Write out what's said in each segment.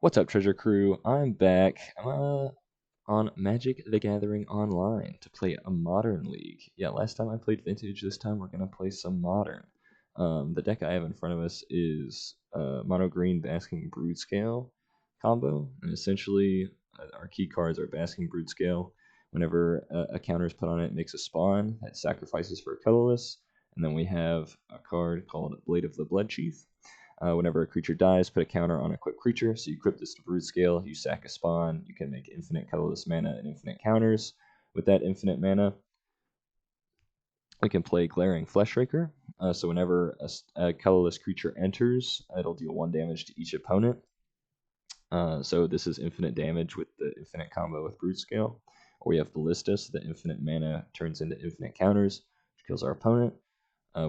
What's up, Treasure Crew? I'm back. On Magic the Gathering Online to play a Modern League. Yeah, last time I played Vintage, this time we're going to play some Modern. The deck I have in front of us is Mono Green Basking Broodscale combo, and essentially our key cards are Basking Broodscale. Whenever a counter is put on it, it makes a spawn that sacrifices for a colorless, and then we have a card called Blade of the Bloodchief. Whenever a creature dies, put a counter on equipped creature. So you equip this to Broodscale, you sack a spawn, you can make infinite colorless mana and infinite counters. With that infinite mana, we can play Glaring Fleshraker. So whenever a colorless creature enters, it'll deal 1 damage to each opponent. So this is infinite damage with the infinite combo with Broodscale. Or we have Ballista, so the infinite mana turns into infinite counters, which kills our opponent.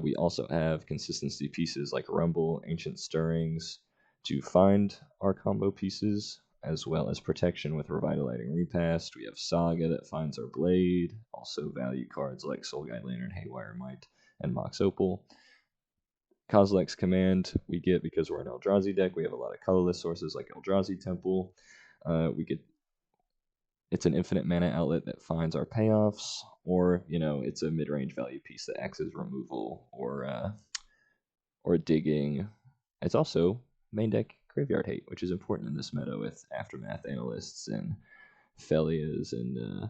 We also have consistency pieces like Rumble, Ancient Stirrings to find our combo pieces, as well as protection with Revitalizing Repast. We have Saga that finds our Blade, also value cards like Soul Guide Lantern, Haywire Might, and Mox Opal. Kozilek's Command we get because we're an Eldrazi deck. We have a lot of colorless sources like Eldrazi Temple. It's an infinite mana outlet that finds our payoffs, or it's a mid-range value piece that acts as removal or digging. It's also main deck Graveyard Hate, which is important in this meta with Aftermath Analysts and Felias and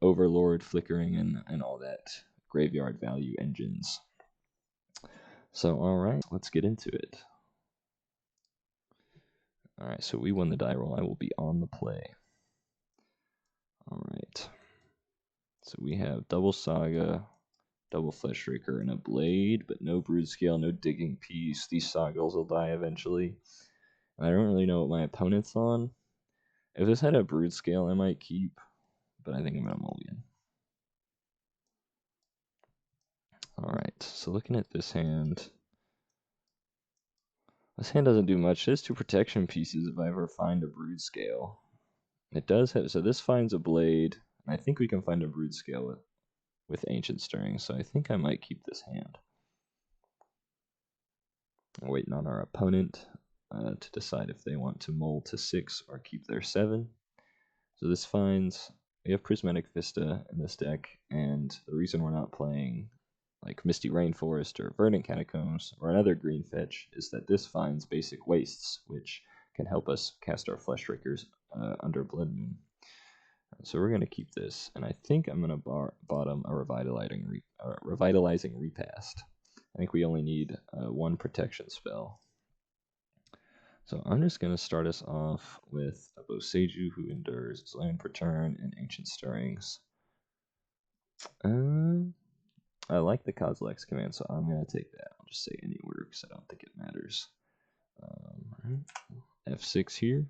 Overlord Flickering and all that graveyard value engines. So, alright, let's get into it. Alright, so we won the die roll. I will be on the play. Alright. So we have double Saga, double Fleshraker, and a Blade, but no Broodscale, no Digging Piece. These Sagas will die eventually. And I don't really know what my opponent's on. If this had a Broodscale, I might keep, but I think I'm going to mulligan. Alright, so looking at this hand. This hand doesn't do much. It has 2 protection pieces if I ever find a Broodscale. It does have, so this finds a Blade, and I think we can find a Broodscale with Ancient Stirring, so I think I might keep this hand. I'm waiting on our opponent to decide if they want to mull to 6 or keep their 7. So this finds, we have Prismatic Vista in this deck, and the reason we're not playing like Misty Rainforest or Verdant Catacombs or another green fetch is that this finds basic wastes, which can help us cast our Fleshrakers under Blood Moon. So we're going to keep this, and I think I'm going to bottom a Revitalizing Repast. I think we only need 1 protection spell. So I'm just going to start us off with a Boseiju who endures its land per turn and Ancient Stirrings. I like the Kozilek's Command, so I'm going to take that. I'll just say any order because I don't think it matters. Right. F6 here.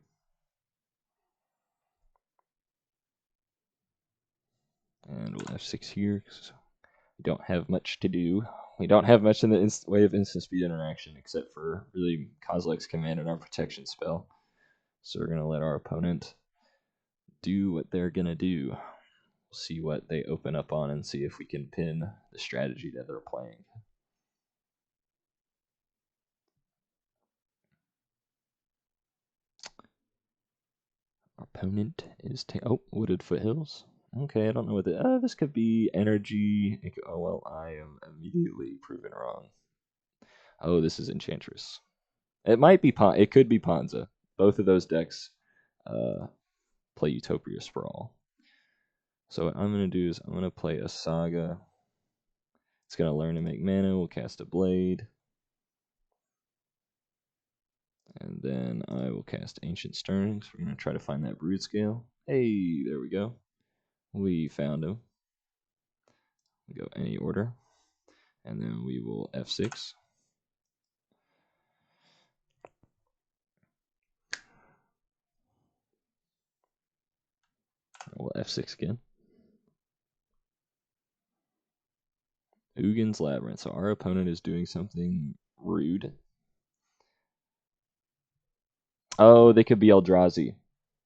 And we'll F6 here because we don't have much to do. We don't have much in the way of instant speed interaction except for really Kozilek's Command and our protection spell. So we're going to let our opponent do what they're going to do. We'll see what they open up on and see if we can pin the strategy that they're playing. Our opponent is Wooded Foothills. Okay, I don't know what this could be energy. Oh well, I am immediately proven wrong. Oh, this is Enchantress. It might be it could be Ponza. Both of those decks play Utopia Sprawl. So what I'm gonna do is I'm gonna play a Saga. It's gonna learn to make mana. We'll cast a Blade. And then I will cast Ancient Stirrings. We're going to try to find that Broodscale. Hey, there we go. We found him. We go any order. And then we will F6. We'll F6 again. Ugin's Labyrinth. So our opponent is doing something rude. Oh, they could be Eldrazi.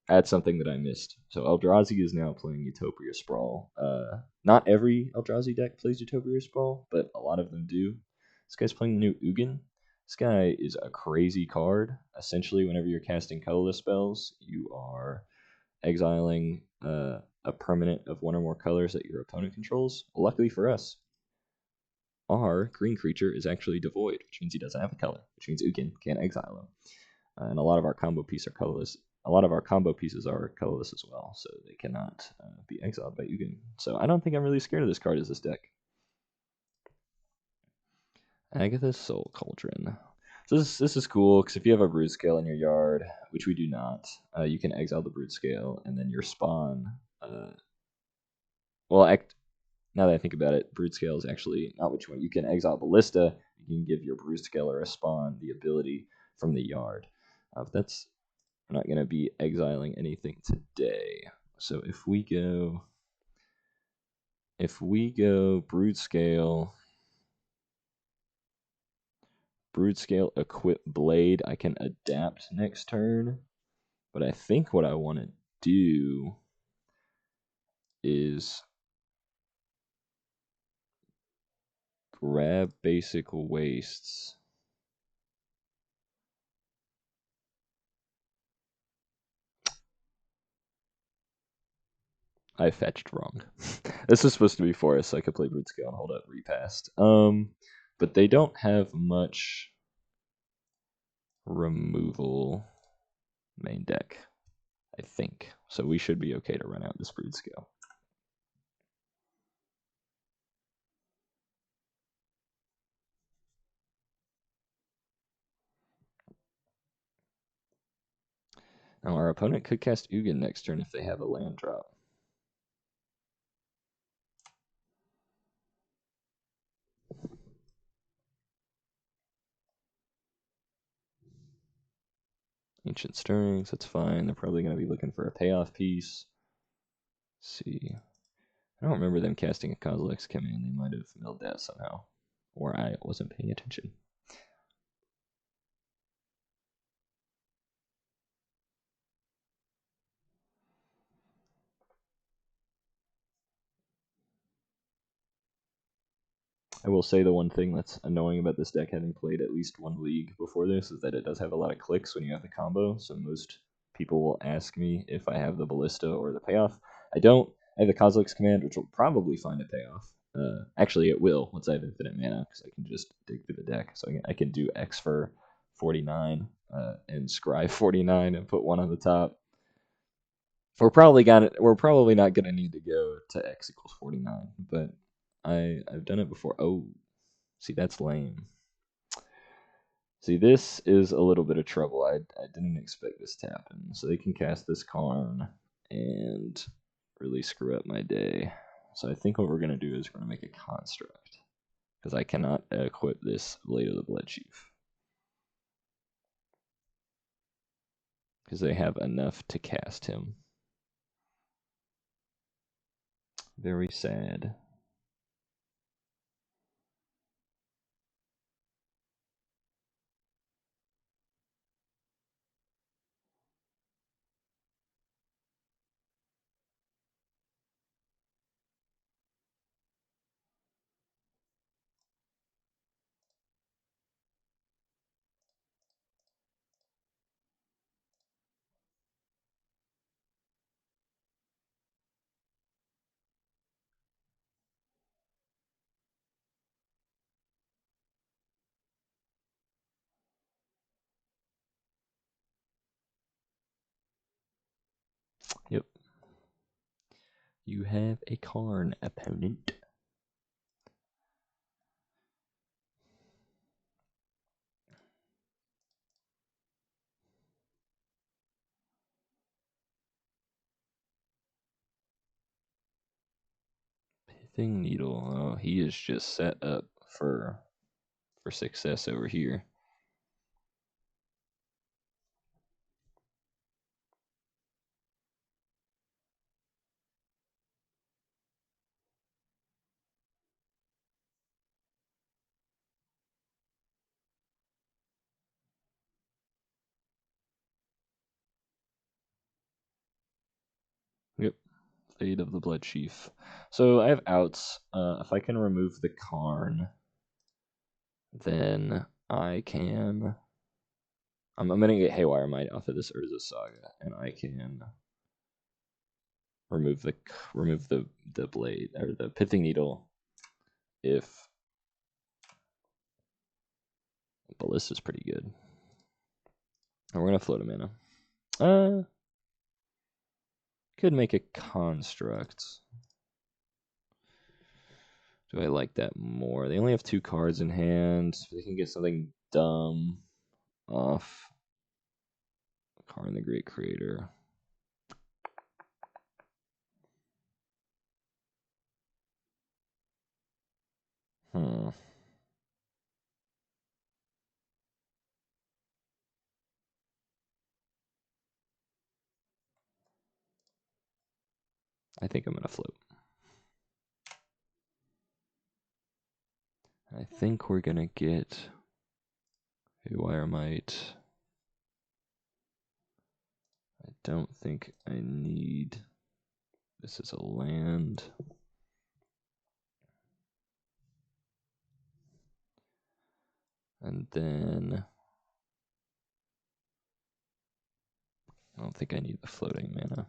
That's something that I missed. So Eldrazi is now playing Utopia Sprawl. Not every Eldrazi deck plays Utopia Sprawl, but a lot of them do. This guy's playing the new Ugin. This guy is a crazy card. Essentially, whenever you're casting colorless spells, you are exiling a permanent of one or more colors that your opponent controls. Luckily for us, our green creature is actually devoid, which means he doesn't have a color, which means Ugin can't exile him. And a lot of our combo pieces are colorless. A lot of our combo pieces are colorless as well, so they cannot be exiled by Ugin. So I don't think I'm really scared of this card as this deck. Agatha's Soul Cauldron. So this is cool, because if you have a Broodscale in your yard, which we do not, you can exile the Broodscale, and then your spawn... now that I think about it, Broodscale is actually not what you want. You can exile Ballista, you can give your Broodscale or a spawn the ability from the yard. But that's... I'm not going to be exiling anything today. So if we go Broodscale, equip Blade, I can adapt next turn. But I think what I want to do is grab Basic Wastes. I fetched wrong. This is supposed to be Forest, so I could play Broodscale and hold up Repast. But they don't have much removal main deck, I think. So we should be okay to run out this Broodscale. Now our opponent could cast Ugin next turn if they have a land drop. Ancient Stirrings, that's fine. They're probably going to be looking for a payoff piece. Let's see. I don't remember them casting a Kozilek's Command. They might have milled that somehow. Or I wasn't paying attention. I will say the one thing that's annoying about this deck, having played at least one league before this, is that it does have a lot of clicks when you have the combo. So most people will ask me if I have the Ballista or the payoff. I don't. I have the Kozilek's Command, which will probably find a payoff. Actually, it will once I have infinite mana, because I can just dig through the deck. So I can do X for 49 and Scry 49 and put one on the top. We're probably not gonna need to go to X equals 49, but I've done it before. Oh, see, that's lame. See, this is a little bit of trouble. I didn't expect this to happen. So they can cast this Karn and really screw up my day. So I think what we're gonna do is we're gonna make a construct, because I cannot equip this Blade of the Blood Chief, because they have enough to cast him. Very sad. Yep. You have a Karn opponent. Pithing Needle. Oh, he is just set up for success over here. Yep. Fate of the Blood Chief. So I have outs. If I can remove the Karn, then I can. I'm gonna get Haywire Might off of this Urza Saga, and I can remove the blade or the Pithing Needle if Ballista's pretty good. And we're gonna float a mana. Could make a Construct. Do I like that more? They only have 2 cards in hand. They can get something dumb off Karn the Great Creator. I think I'm gonna float. I think we're gonna get Haywire Might. I don't think I need. This is a land. And then I don't think I need the floating mana.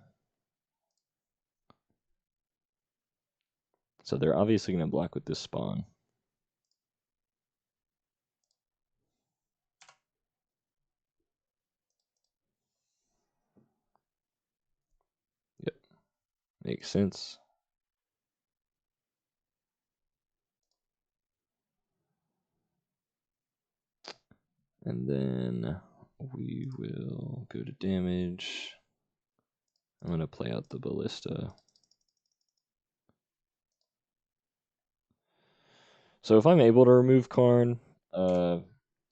So they're obviously going to block with this spawn. Yep, makes sense. And then we will go to damage. I'm going to play out the Ballista. So if I'm able to remove Karn,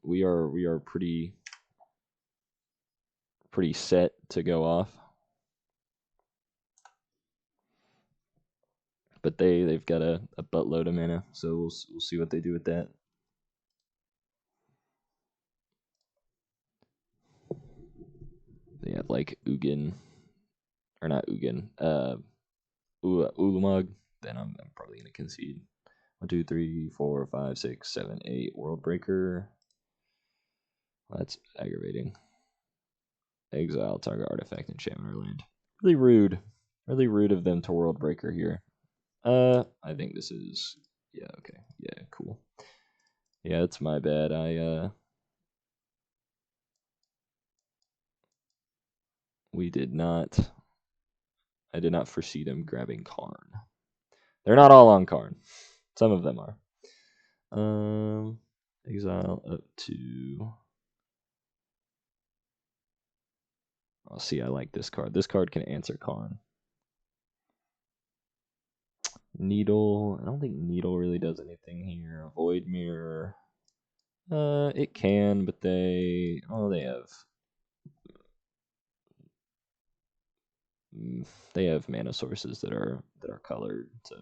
we are pretty set to go off. But they've got a buttload of mana, so we'll see what they do with that. They have like Ugin, or not Ugin, Ulamog. Then I'm probably gonna concede. 1, 2, 3, 4, 5, 6, 7, 8. World Breaker. That's aggravating. Exile target artifact, enchantment, or land. Really rude. Really rude of them to World Breaker here. I think this is, yeah, okay, yeah, cool. Yeah, it's my bad. I did not foresee them grabbing Karn. They're not all on Karn. Some of them are. Exile up to. Oh, see, I like this card. This card can answer Karn. Needle. I don't think Needle really does anything here. Void Mirror. It can, but they have mana sources that are colored, so.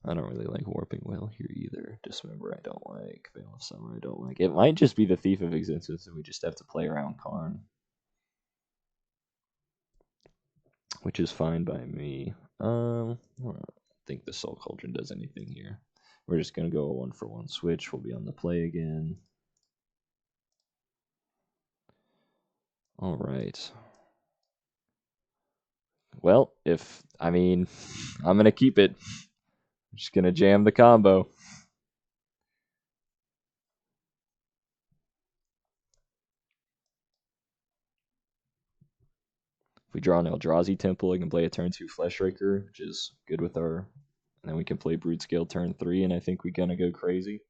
I don't really like Warping Well here either. Dismember I don't like. Veil of Summer I don't like. It might just be the Thief of Existence and we just have to play around Karn. Which is fine by me. I don't think the Soul Cauldron does anything here. We're just going to go a 1-for-1 switch. We'll be on the play again. All right. Well, I'm going to keep it. I'm just going to jam the combo. If we draw an Eldrazi Temple, I can play a turn 2 Fleshraker, which is good with our. And then we can play Broodscale turn 3, and I think we're going to go crazy.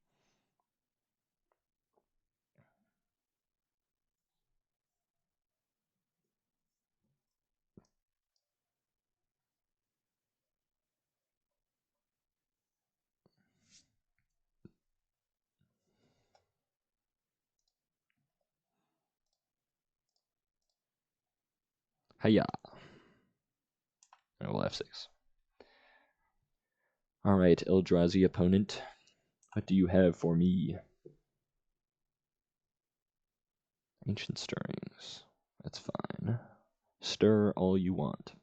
Hiya. And we'll F6. Alright, Eldrazi opponent. What do you have for me? Ancient Stirrings. That's fine. Stir all you want.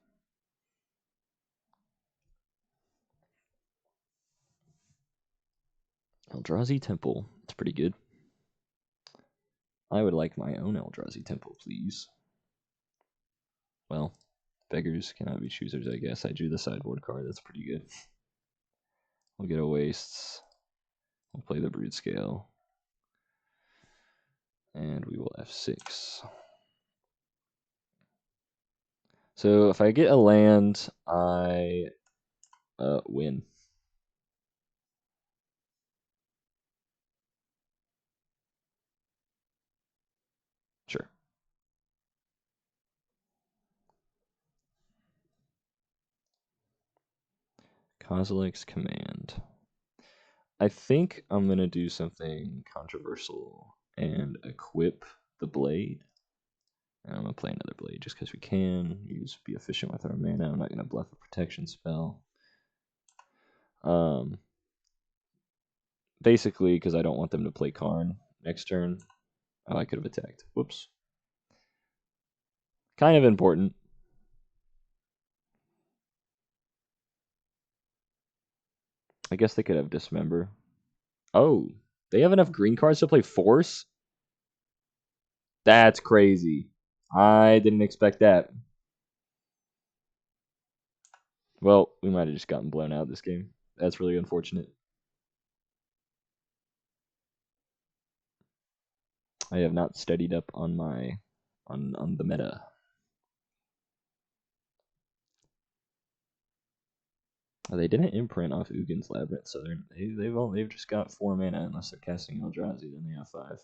Eldrazi Temple. It's pretty good. I would like my own Eldrazi Temple, please. Well, beggars cannot be choosers, I guess. I drew the sideboard card. That's pretty good. We'll get a Wastes. We'll play the Broodscale. And we will F6. So if I get a land, I win. Sure. Kozilek's Command. I think I'm going to do something controversial and equip the Blade. And I'm going to play another Blade just because we can. Be efficient with our mana. I'm not going to bluff a protection spell. Basically, because I don't want them to play Karn next turn. Oh, I could have attacked. Whoops. Kind of important. I guess they could have Dismember. Oh, they have enough green cards to play Force? That's crazy. I didn't expect that. Well, we might have just gotten blown out this game. That's really unfortunate. I have not studied up on my on the meta. Oh, they didn't imprint off Ugin's Labyrinth, so they've just got 4 mana unless they're casting Eldrazi, then they have 5.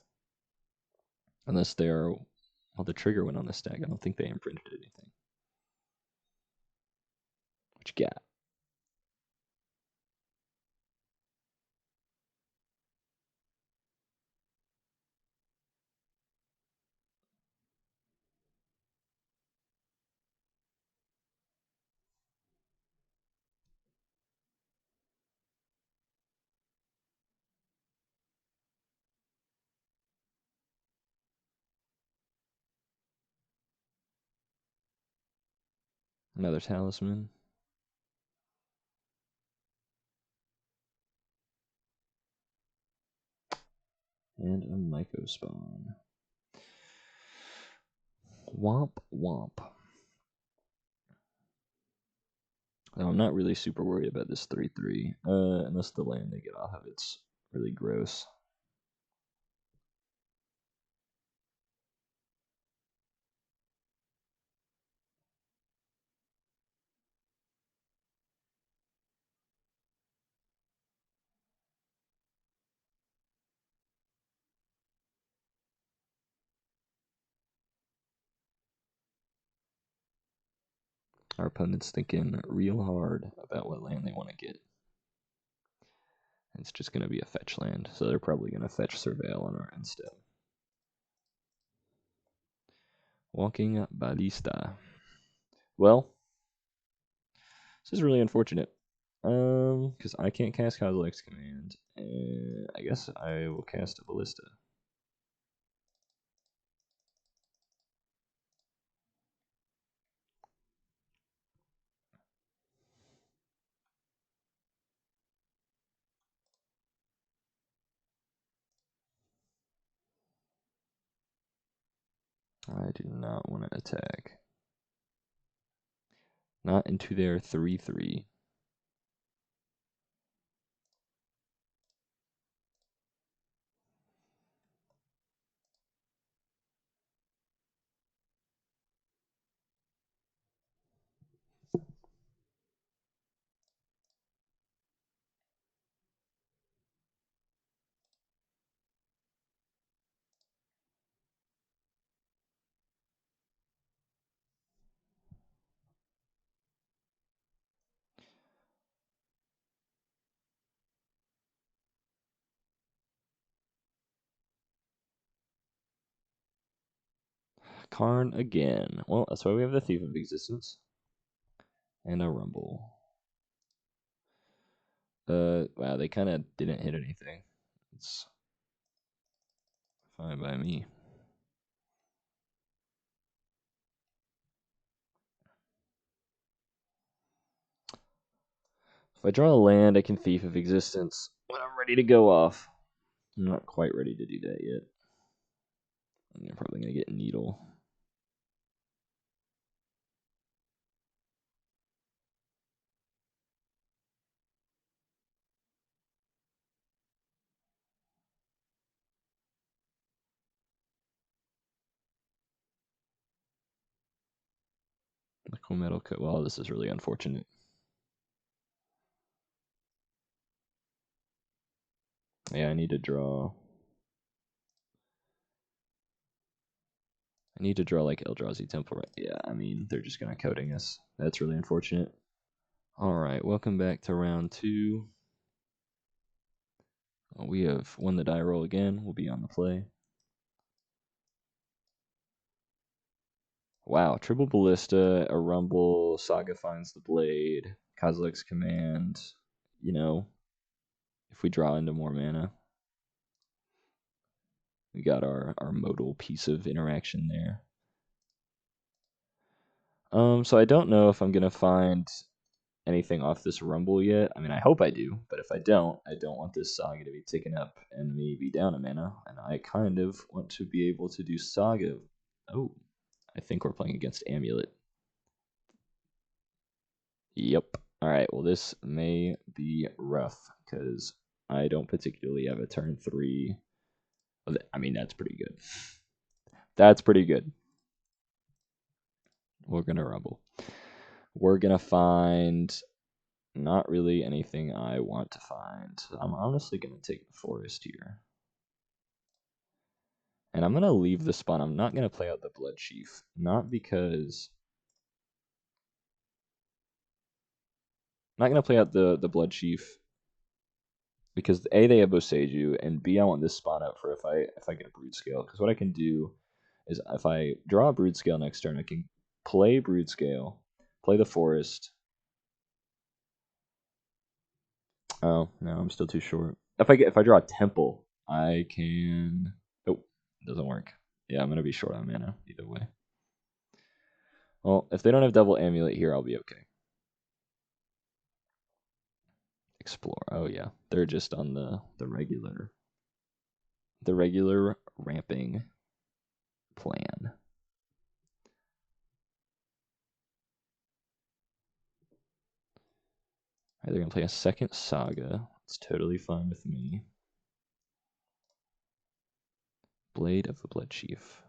Unless they're well, the trigger went on the stack. I don't think they imprinted anything. What you got? Another Talisman. And a Myco Spawn. Womp womp. No, I'm not really super worried about this 3/3, unless the land they get off of it's really gross. Our opponent's thinking real hard about what land they want to get. It's just going to be a fetch land, so they're probably going to fetch Surveil on our end step. Walking Ballista. Well, this is really unfortunate. Because I can't cast Kozilek's Command, and I guess I will cast a Ballista. I do not want to attack. Not into their 3/3. Karn again. Well, that's why we have the Thief of Existence. And a Rumble. Wow, they kind of didn't hit anything. It's fine by me. If I draw a land, I can Thief of Existence when I'm ready to go off. I'm not quite ready to do that yet. I'm probably going to get Needle. Nickel Metal Coat. Well, this is really unfortunate. Yeah, I need to draw. I need to draw like Eldrazi Temple, right? Yeah, I mean, they're just going to coding us. That's really unfortunate. Alright, welcome back to round 2. We have won the die roll again. We'll be on the play. Wow, Triple Ballista, a Rumble, Saga finds the Blade, Kozilek's Command. You know, if we draw into more mana, we got our modal piece of interaction there. So I don't know if I'm going to find anything off this Rumble yet. I mean, I hope I do, but if I don't want this Saga to be taken up and me be down a mana, and I kind of want to be able to do Saga. Oh, I think we're playing against Amulet. Yep. Alright, well this may be rough, because I don't particularly have a turn 3. I mean, that's pretty good. That's pretty good. We're going to Rumble. We're going to find not really anything I want to find. I'm honestly going to take the Forest here. And I'm going to leave the spawn. I'm not going to play out the Blood Chief. Not because... I'm not going to play out the Blood Chief. Because A, they have Boseiju, and B, I want this spawn up for if I get a Broodscale. Because what I can do is if I draw a Broodscale next turn, I can play Broodscale, play the Forest. Oh, no, I'm still too short. If I draw a Temple, I can... Oh, it doesn't work. Yeah, I'm going to be short on mana either way. Well, if they don't have double Amulet here, I'll be okay. Explore. Oh, yeah. They're just on the regular ramping plan. They're going to play a second Saga. It's totally fine with me. Blade of the Blood Chief.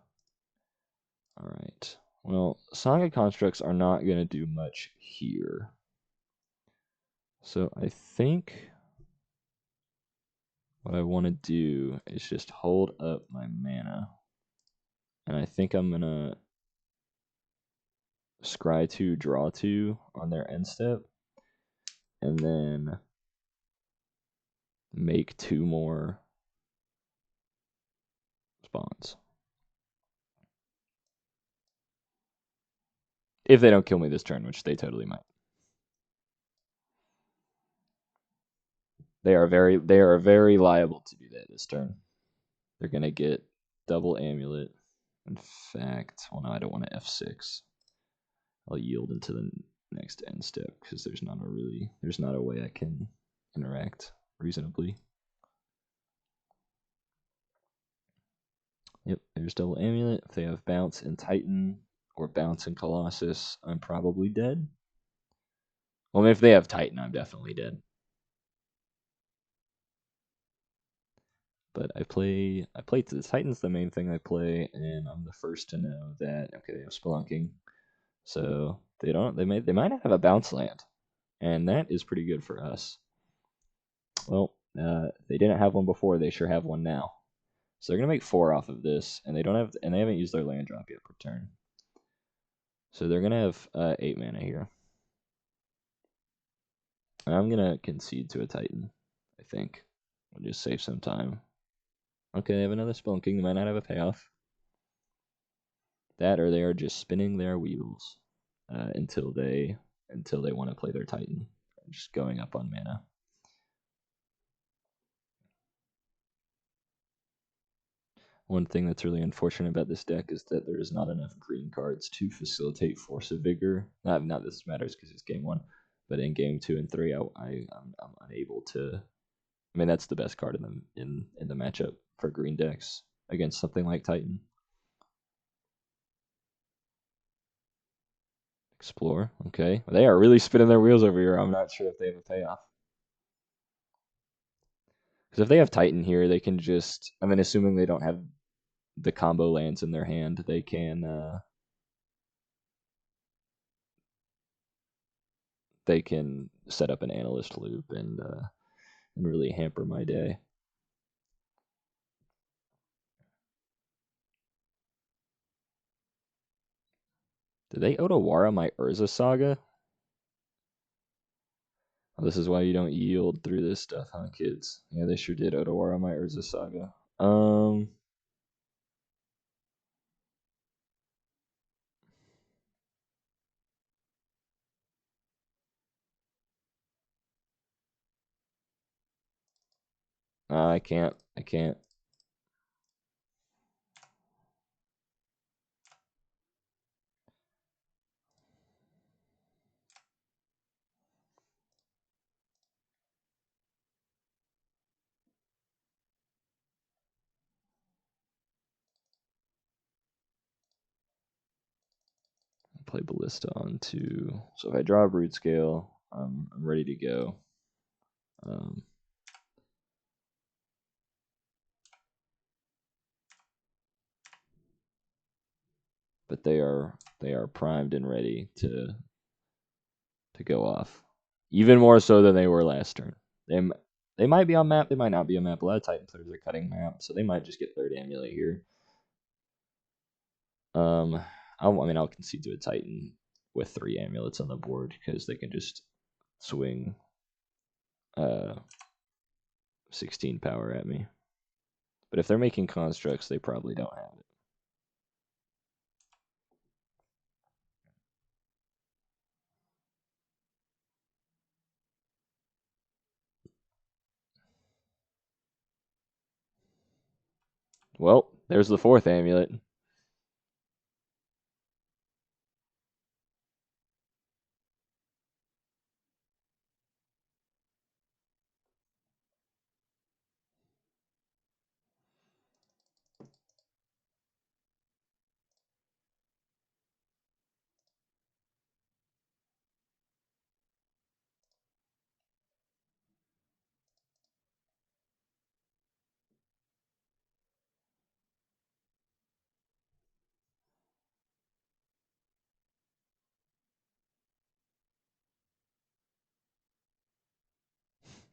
Alright. Well, Saga constructs are not going to do much here. So I think what I want to do is just hold up my mana. And I think I'm going to scry 2, draw 2 on their end step. And then make 2 more spawns. If they don't kill me this turn, which they totally might. They are very liable to do that this turn. They're gonna get double Amulet. In fact, well, no, I don't want to F6. I'll yield into the next end step because there's not a way I can interact reasonably. Yep, there's double Amulet. If they have Bounce and Titan or Bounce and Colossus, I'm probably dead. Well, if they have Titan, I'm definitely dead. But I play the Titan's the main thing I play, and I'm the first to know that okay, they have Spelunking. So they might have a bounce land. And that is pretty good for us. Well, they didn't have one before, they sure have one now. So they're gonna make 4 off of this, and they haven't used their land drop yet per turn. So they're gonna have 8 mana here. And I'm gonna concede to a Titan, I think. We'll just save some time. Okay, they have another Spelunking, they might not have a payoff. That or they are just spinning their wheels until they want to play their Titan. Just going up on mana. One thing that's really unfortunate about this deck is that there is not enough green cards to facilitate Force of Vigor. Not this matters because it's game 1, but in game 2 and 3, I'm unable to. I mean, that's the best card in the matchup for green decks against something like Titan. Explore, okay. They are really spinning their wheels over here. I'm not sure if they have a payoff. Because if they have Titan here, they can just. I mean, assuming they don't have the combo lands in their hand, they can. They can set up an analyst loop and really hamper my day. Did they Otawara my Urza Saga? Oh, this is why you don't yield through this stuff, huh, kids? Yeah, they sure did Otawara my Urza Saga. I can't. Play Ballista on 2. So if I draw a Broodscale, I'm ready to go. But they are primed and ready to go off, even more so than they were last turn. They might be on map, they might not be on map. A lot of Titan players are cutting map, so they might just get third amulet here. I'll concede to a Titan with 3 amulets on the board because they can just swing 16 power at me. But if they're making constructs, they probably don't have it. Well, there's the 4th amulet.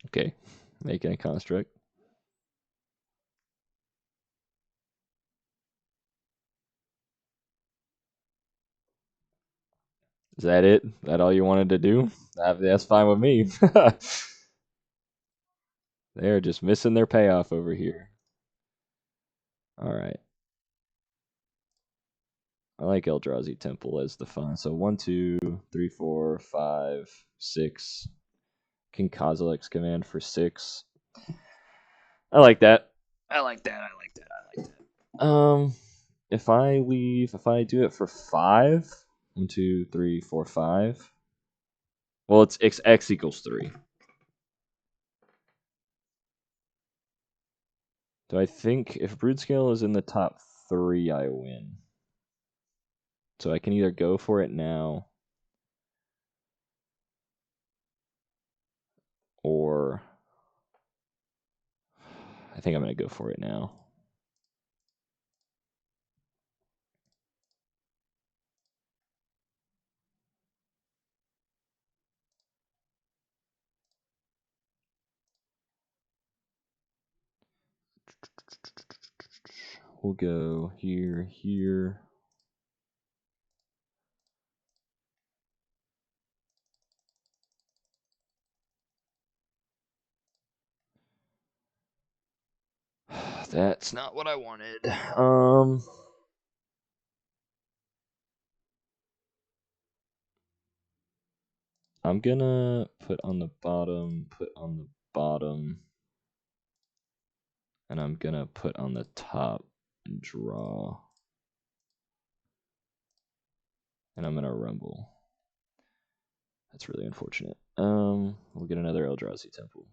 Okay, making a construct. Is that it? Is that all you wanted to do? That's fine with me. They're just missing their payoff over here. All right. I like Eldrazi Temple as the fun. So 1, 2, 3, 4, 5, 6. King Kozilek's command for 6. I like that. If I do it for 5, 1, 2, 3, 4, 5. Well, it's X equals 3. Do I think if Broodscale is in the top 3, I win? So I can either go for it now, or I think I'm going to go for it now. We'll go here, here. That's not what I wanted. I'm gonna put on the bottom, and I'm gonna put on the top and draw. And I'm gonna rumble. That's really unfortunate. We'll get another Eldrazi Temple.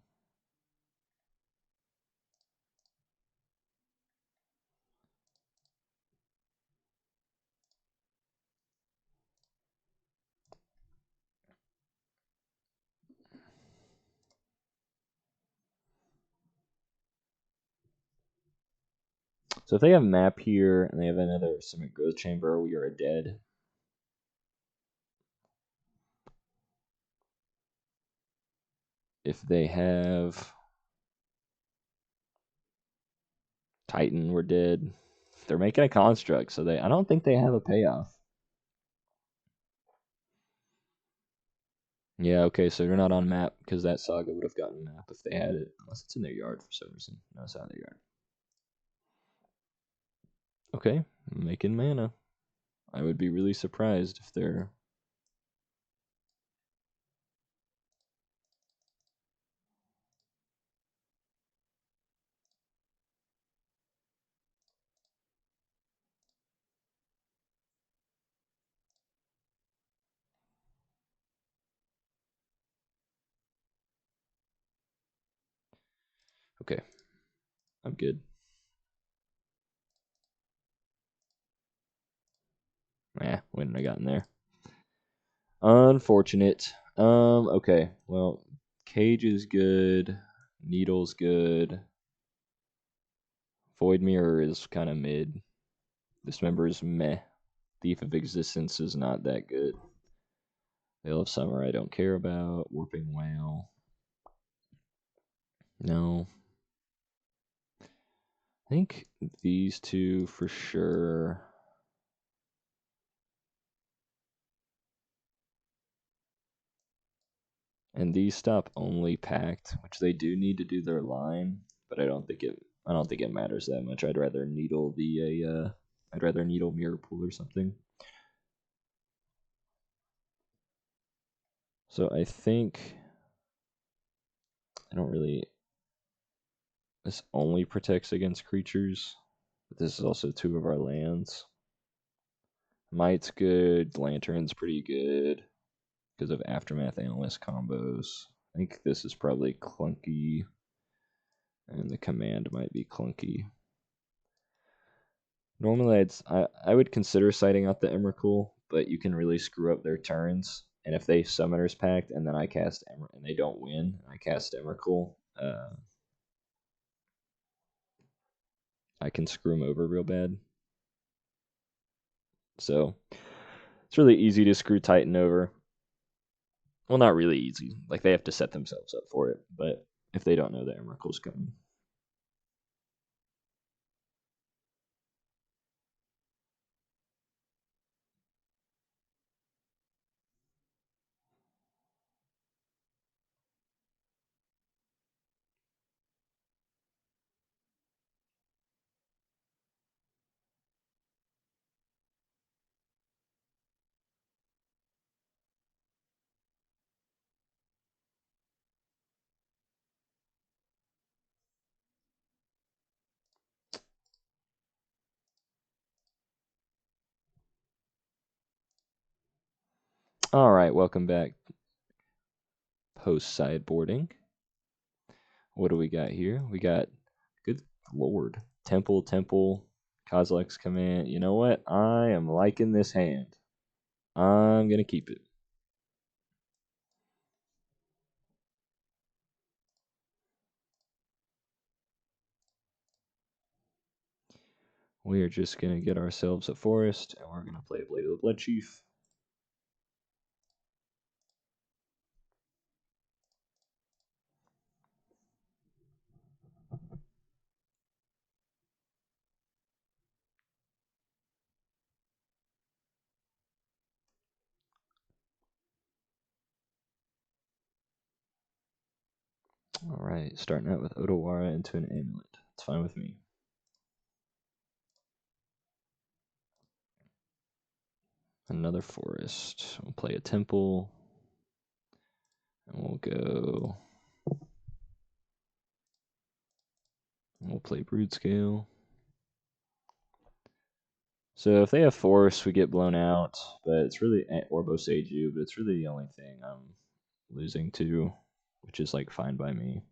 So if they have map here and they have another Summit Growth Chamber, we are dead. If they have Titan, we're dead. They're making a construct, so I don't think they have a payoff. Yeah, okay, so they're not on map because that Saga would have gotten map if they had it, unless it's in their yard for some reason. No, it's not in their yard. Okay, making mana. I would be really surprised if they're... Okay, I'm good. Wouldn't have gotten there. Unfortunate. Okay, well, Cage is good. Needle's good. Void Mirror is kind of mid. Dismember is meh. Thief of Existence is not that good. Veil of Summer I don't care about. Warping Whale. No. I think these two for sure. And these stop only packed, which they do need to do their line, but I don't think it matters that much. I'd rather needle Mirror Pool or something. So I think I don't really. This only protects against creatures, but this is also two of our lands. Might's good. Lantern's pretty good because of Aftermath Analyst combos. I think this is probably clunky, and the command might be clunky. Normally, I would consider citing out the Emrakul, but you can really screw up their turns. And if they Summoner's Pact and then I cast and they don't win, I cast Emrakul, I can screw them over real bad. So it's really easy to screw Titan over. Well, not really easy. Like they have to set themselves up for it, but if they don't know that Emrakul's coming. All right, welcome back. Post sideboarding. What do we got here? We got, good lord, Temple, Kozilek's Command. You know what? I am liking this hand. I'm going to keep it. We are just going to get ourselves a forest, and we're going to play Blade of the Blood Chief. All right, starting out with Otawara into an Amulet. It's fine with me. Another forest. We'll play a temple. And we'll go. We'll play Broodscale. So if they have Force, we get blown out, but it's really or Boseiju, but it's really the only thing I'm losing to, which is like fine by me.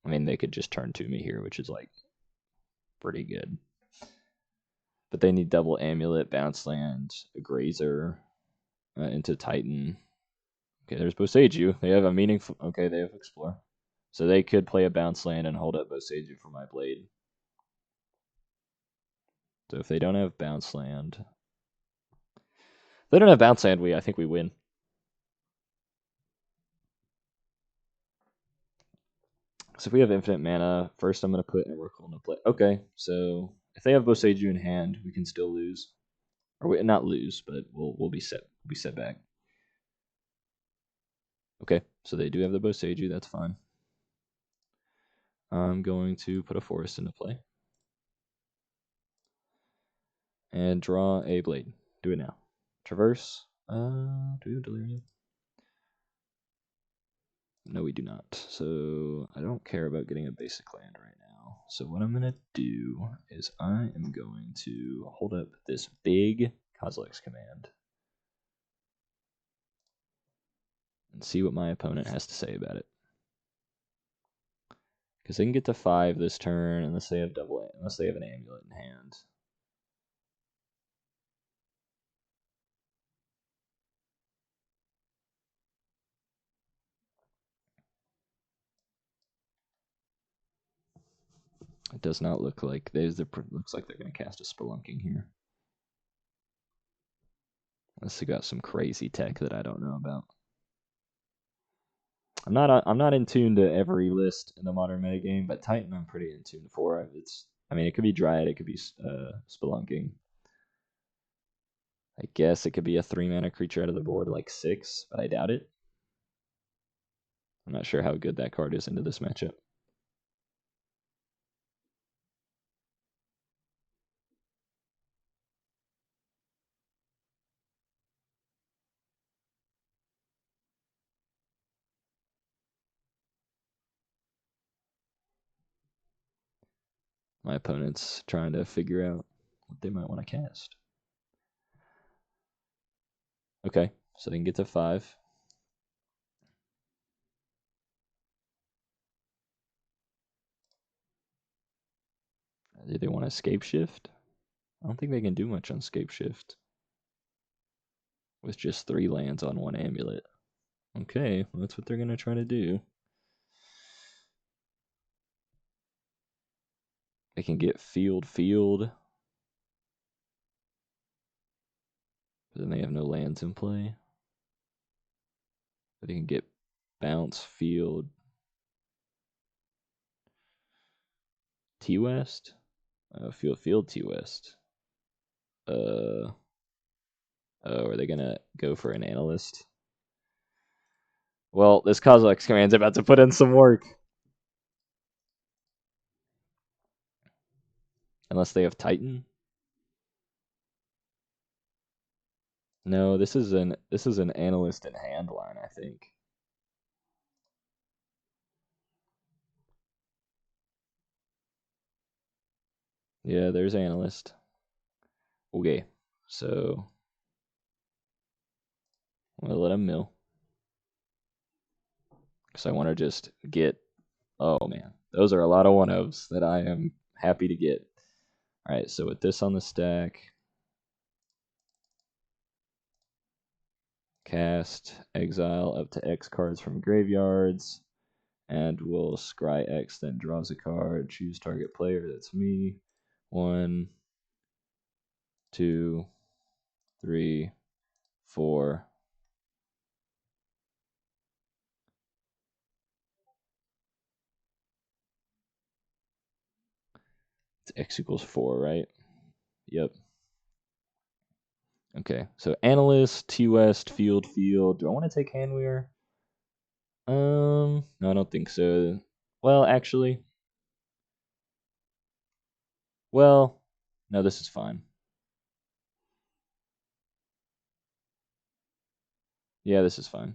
I mean, they could just turn to me here, which is like pretty good. But they need double Amulet, Bounce Land, a Grazer into Titan. Okay, there's Boseiju. They have a meaningful. Okay, they have Explore. So they could play a Bounce Land and hold up Boseiju for my Blade. So if they don't have Bounce Land. If they don't have Bounce Land, I think we win. So if we have infinite mana, first I'm going to put Emrakul into play. Okay, so if they have Boseiju in hand, we can still lose. Or we, not lose, but we'll be set. We'll be set back. Okay, so they do have the Boseiju. That's fine. I'm going to put a Forest into play. And draw a Blade. Do it now. Traverse. Do we have Delirium? No, we do not. So I don't care about getting a basic land right now. So what I'm going to do is I am going to hold up this big Kozilek's Command and see what my opponent has to say about it. Because they can get to 5 this turn unless they have unless they have an amulet in hand. It does not look like looks like they're going to cast a Spelunking here. Unless they got some crazy tech that I don't know about. I'm not in tune to every list in the modern metagame, but Titan I'm pretty in tune for. It could be Dryad, it could be Spelunking. I guess it could be a 3-mana creature out of the board like 6, but I doubt it. I'm not sure how good that card is into this matchup. My opponent's trying to figure out what they might want to cast. Okay, so they can get to 5. Do they want to Scape Shift? I don't think they can do much on Scape Shift with just 3 lands on 1 amulet. Okay, well, that's what they're going to try to do. They can get field. But then they have no lands in play. But they can get bounce, field. T-West? Field T-West. Oh, are they going to go for an analyst? Well, this Kozilek's Command's about to put in some work. Unless they have Titan. No, this is an analyst in hand line, I think. Yeah, there's analyst. Okay, so I'm gonna let him mill. Because I want to just get. Oh man, those are a lot of 1-ofs that I am happy to get. Alright, so with this on the stack, cast, exile up to X cards from graveyards, and we'll scry X, then draws a card, choose target player, that's me. 1, 2, 3, 4. It's X equals 4, right? Yep. Okay, so analyst, T-West, field. Do I want to take Handweir? No, I don't think so. Well, actually. Well, no, this is fine. Yeah, this is fine.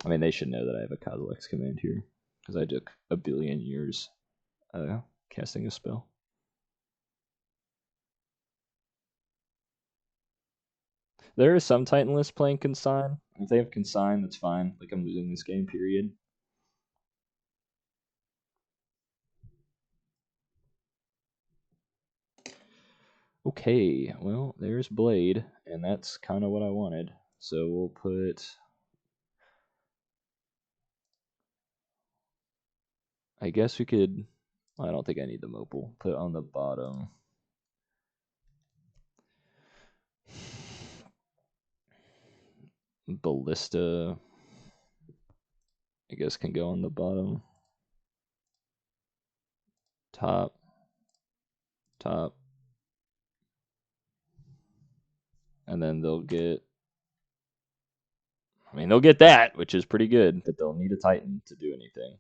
I mean, they should know that I have a Kozilek's command here, because I took a billion years casting a spell. There are some Titan lists playing Consign. If they have Consign, that's fine. Like, I'm losing this game, period. Okay, well, there's Blade, and that's kind of what I wanted. So we'll put... I guess we could... I don't think I need the Mopal. Put it on the bottom. Ballista, I guess, can go on the bottom. Top. And then they'll get... I mean, they'll get that, which is pretty good, but they'll need a Titan to do anything.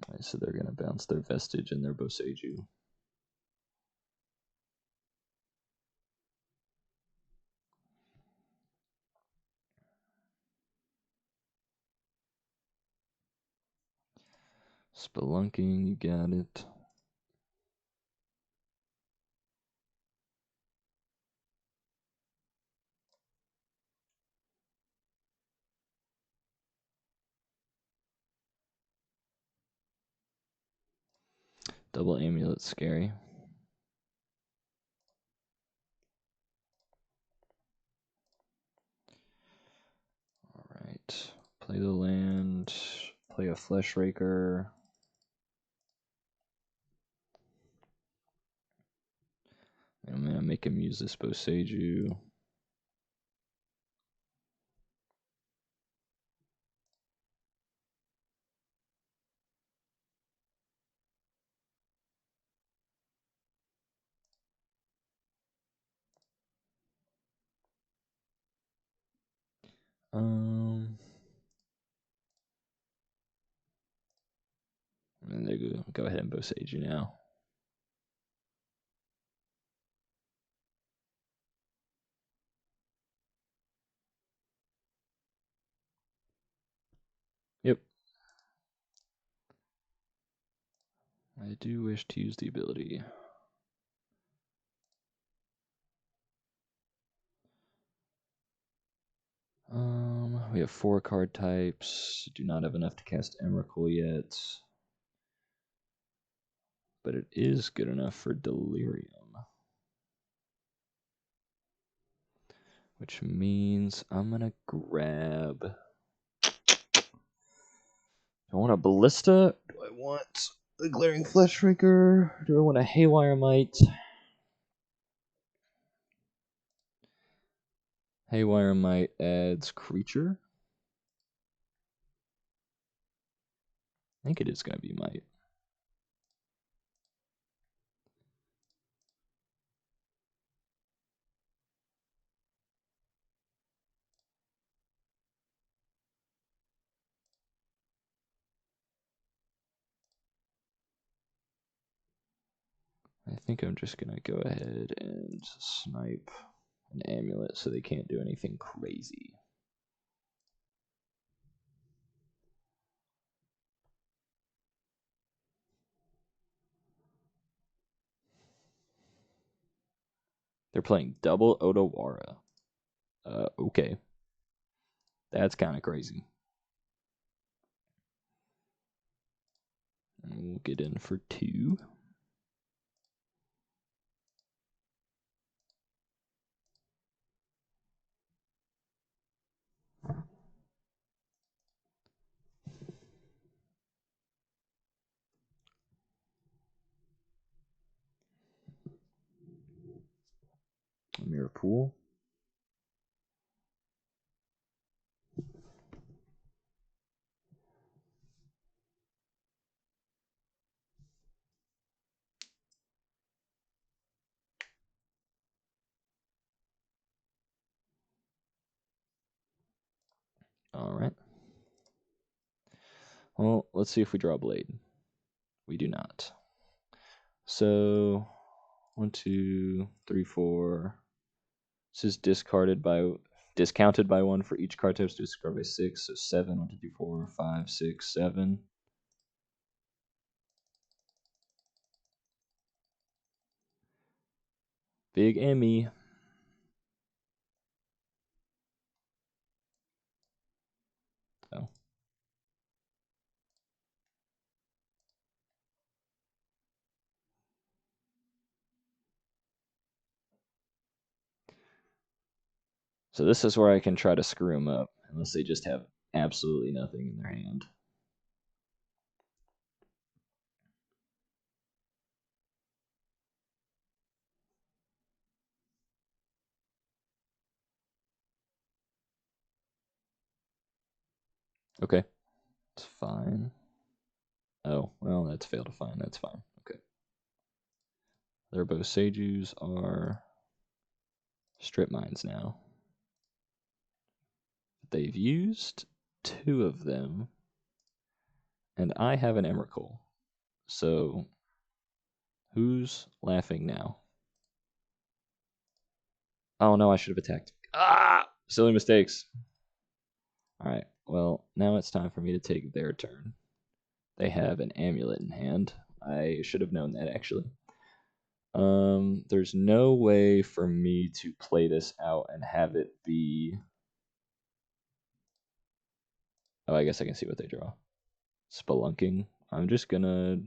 Right, so they're going to bounce their Vestige and their Boseiju. Spelunking, you got it. Double Amulet's scary. Alright. Play the land. Play a Flesh Raker. I'm going to make him use this Boseiju. And they go ahead and Boseiju now. Yep. I do wish to use the ability. We have 4 card types. Do not have enough to cast Emrakul yet. But it is good enough for Delirium. Which means I'm gonna grab... Do I want a Ballista? Do I want a Glaring Fleshraker? Do I want a Haywire Might? Haywire Might adds creature. I think it is going to be Might. I think I'm just going to go ahead and snipe an Amulet so they can't do anything crazy. They're playing double Odawara. Okay. That's kind of crazy. And we'll get in for 2. Mirror pool. All right. Well, let's see if we draw Blade. We do not. So 1, 2, 3, 4. This is discounted by 1 for each card type. So discard by 6. So 7. 1, 2, 3, 4, 5, 6, 7. Big Emmy. Oh. So this is where I can try to screw them up, unless they just have absolutely nothing in their hand. Okay. It's fine. Oh, well, that's failed to find. That's fine. Okay. Their both Seijus are strip mines now. They've used 2 of them, and I have an Emrakul. So, who's laughing now? Oh no, I should have attacked. Ah! Silly mistakes. Alright, well, now it's time for me to take their turn. They have an amulet in hand. I should have known that, actually. There's no way for me to play this out and have it be... Oh, I guess I can see what they draw. Spelunking. I'm just gonna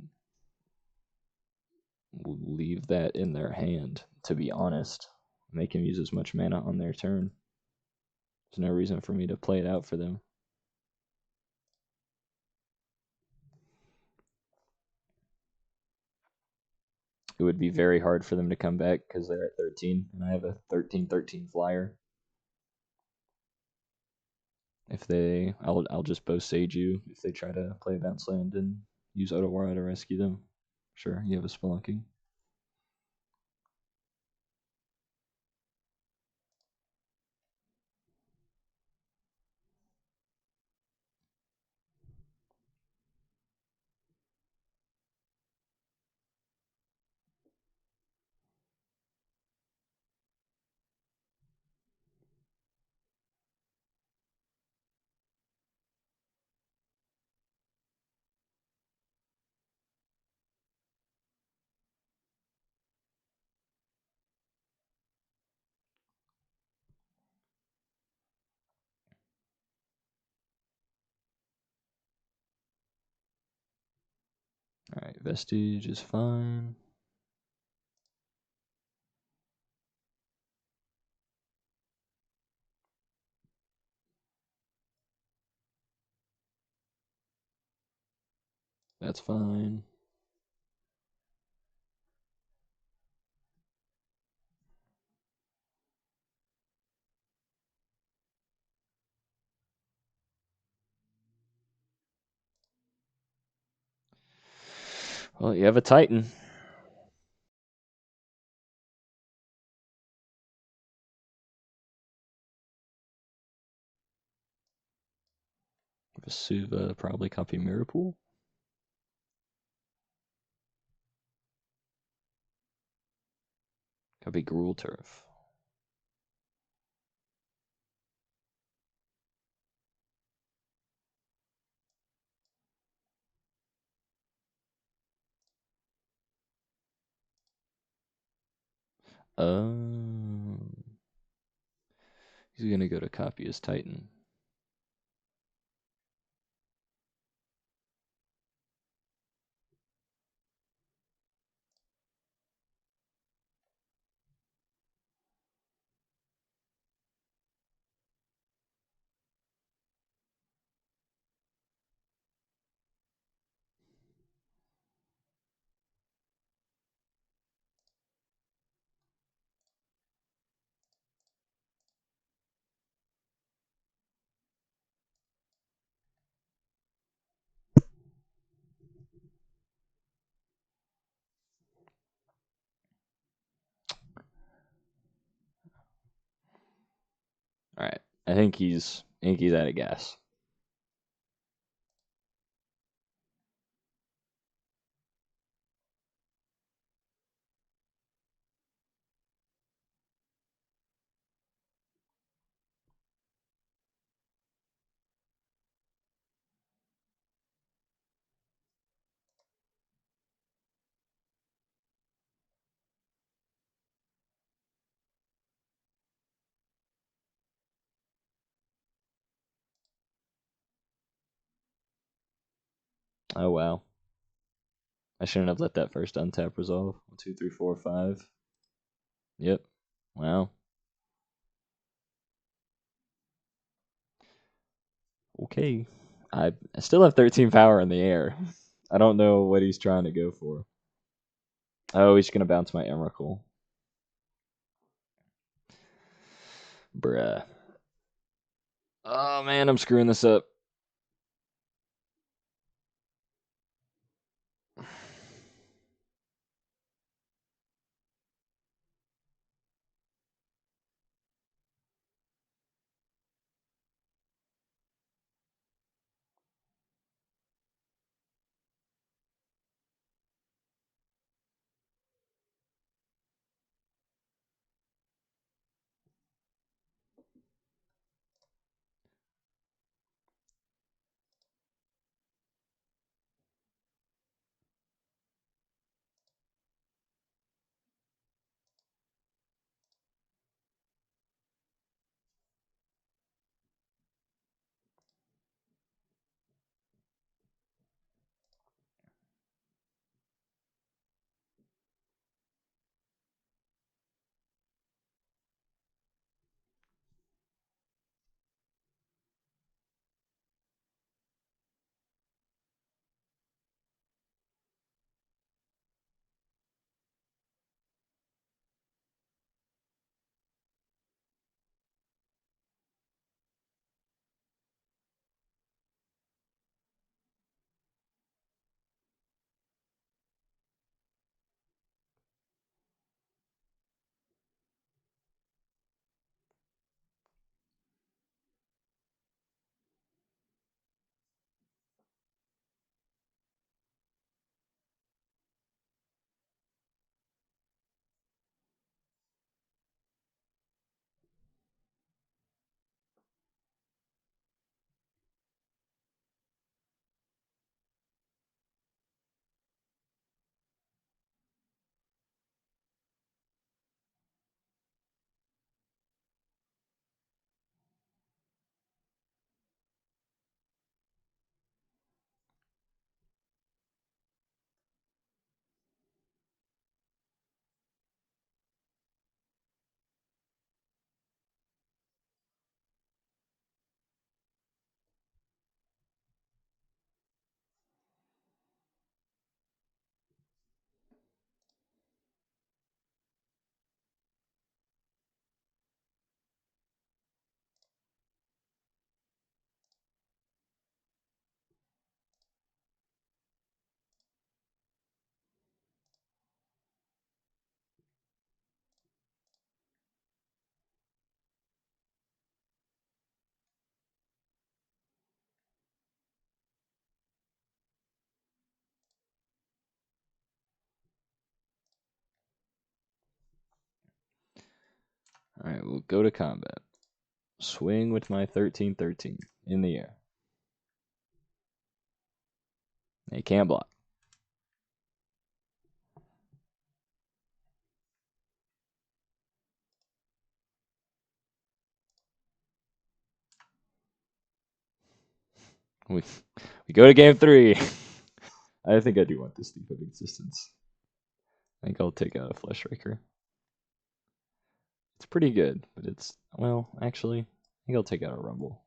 leave that in their hand, to be honest. Make them use as much mana on their turn. There's no reason for me to play it out for them. It would be very hard for them to come back because they're at 13, and I have a 13/13 flyer. If they, I'll just bow Sage you if they try to play bounce land and use Otawara to rescue them. Sure, you have a Spelunking. Alright, Vestige is fine. That's fine. Well, you have a Titan. Vesuva, probably copy Mirror Pool. Copy Gruul Turf. He's gonna go to copy his Titan. All right, I think he's out of gas. Oh wow, I shouldn't have let that first untap resolve. 1, 2, 3, 4, 5. Yep. Wow. Okay. I still have 13 power in the air. I don't know what he's trying to go for. Oh, he's gonna bounce my Emrakul. Bruh. Oh man, I'm screwing this up. Alright, we'll go to combat. Swing with my 13/13 in the air. He can't block. We go to game 3. I think I do want this Thief of Existence. I think I'll take out a Fleshraker. It's pretty good, but it's, well, actually, I think I'll take out a Rumble.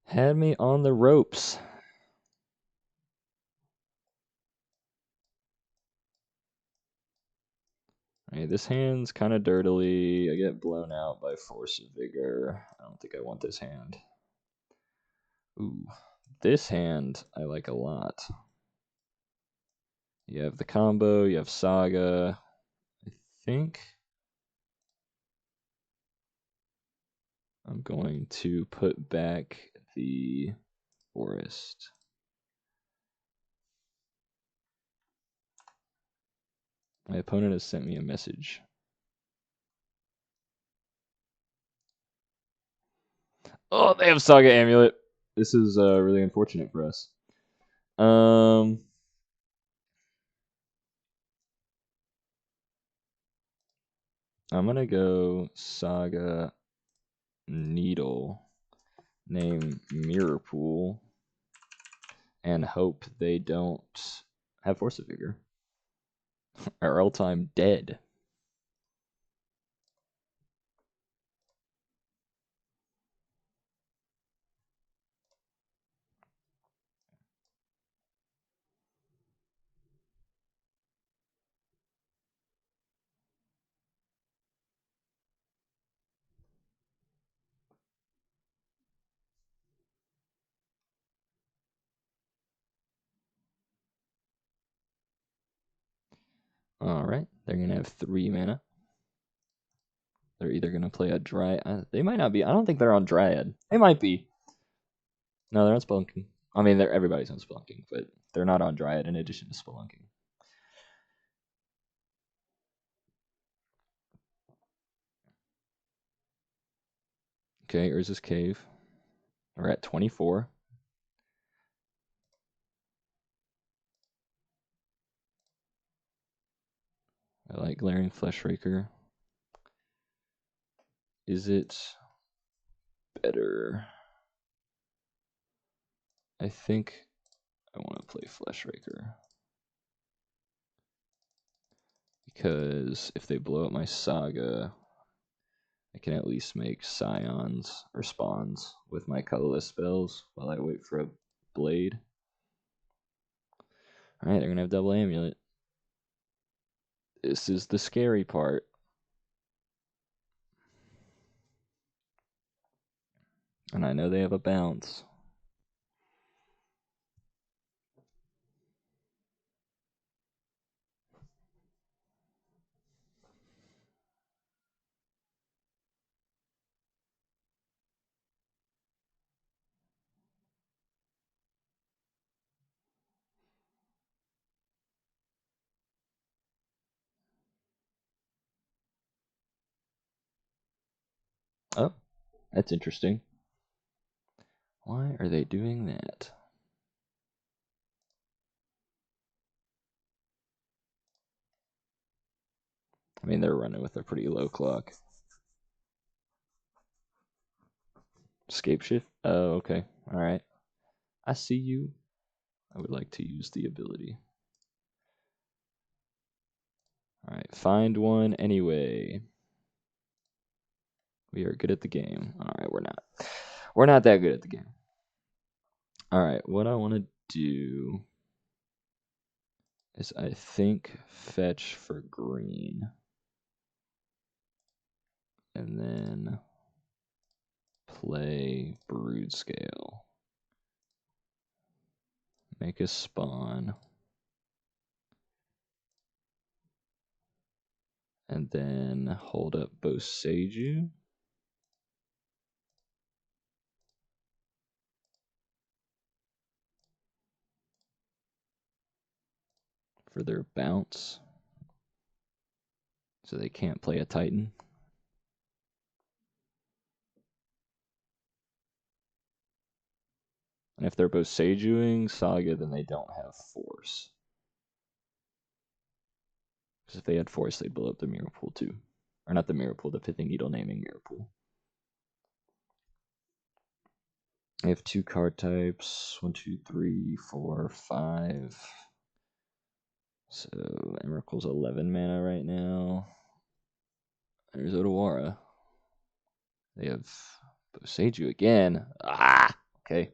Had me on the ropes. Alright, this hand's kind of dirtily. I get blown out by Force of Vigor. I don't think I want this hand. Ooh, this hand I like a lot. You have the combo, you have Saga. I think I'm going to put back the Forest. My opponent has sent me a message. Oh, they have Saga Amulet. This is really unfortunate for us. I'm gonna go Saga Needle, name Mirror Pool, and hope they don't have Force of Vigor. Or else I'm dead. Alright, they're gonna have 3 mana. They're either gonna play a Dryad. They might not be. I don't think they're on Dryad. They might be. No, they're on Spelunking. I mean, everybody's on Spelunking, but they're not on Dryad in addition to Spelunking. Okay, Urza's Cave. We're at 24. I like Glaring Fleshraker. Is it better? I think I want to play Fleshraker. Because if they blow up my Saga, I can at least make Scions or Spawns with my colorless spells while I wait for a Blade. Alright, they're going to have double Amulet. This is the scary part. And I know they have a bounce. Oh, that's interesting. Why are they doing that? I mean, they're running with a pretty low clock. Scape shift? Oh, okay. Alright. I see you. I would like to use the ability. Alright, find one anyway. We are good at the game. Alright, we're not. We're not that good at the game. Alright, what I want to do is I think fetch for green. And then play Broodscale. Make a spawn. And then hold up Boseiju. For their bounce. So they can't play a Titan. And if they're both Seijuing Saga, then they don't have Force. Because if they had Force, they'd blow up the Mirror Pool too. Or not the Mirror Pool, the Pithing Needle naming Mirror Pool. I have 2 card types. 1, 2, 3, 4, 5. So Emrakul's 11 mana right now. There's Otawara. They have Boseiju again. Ah! Okay.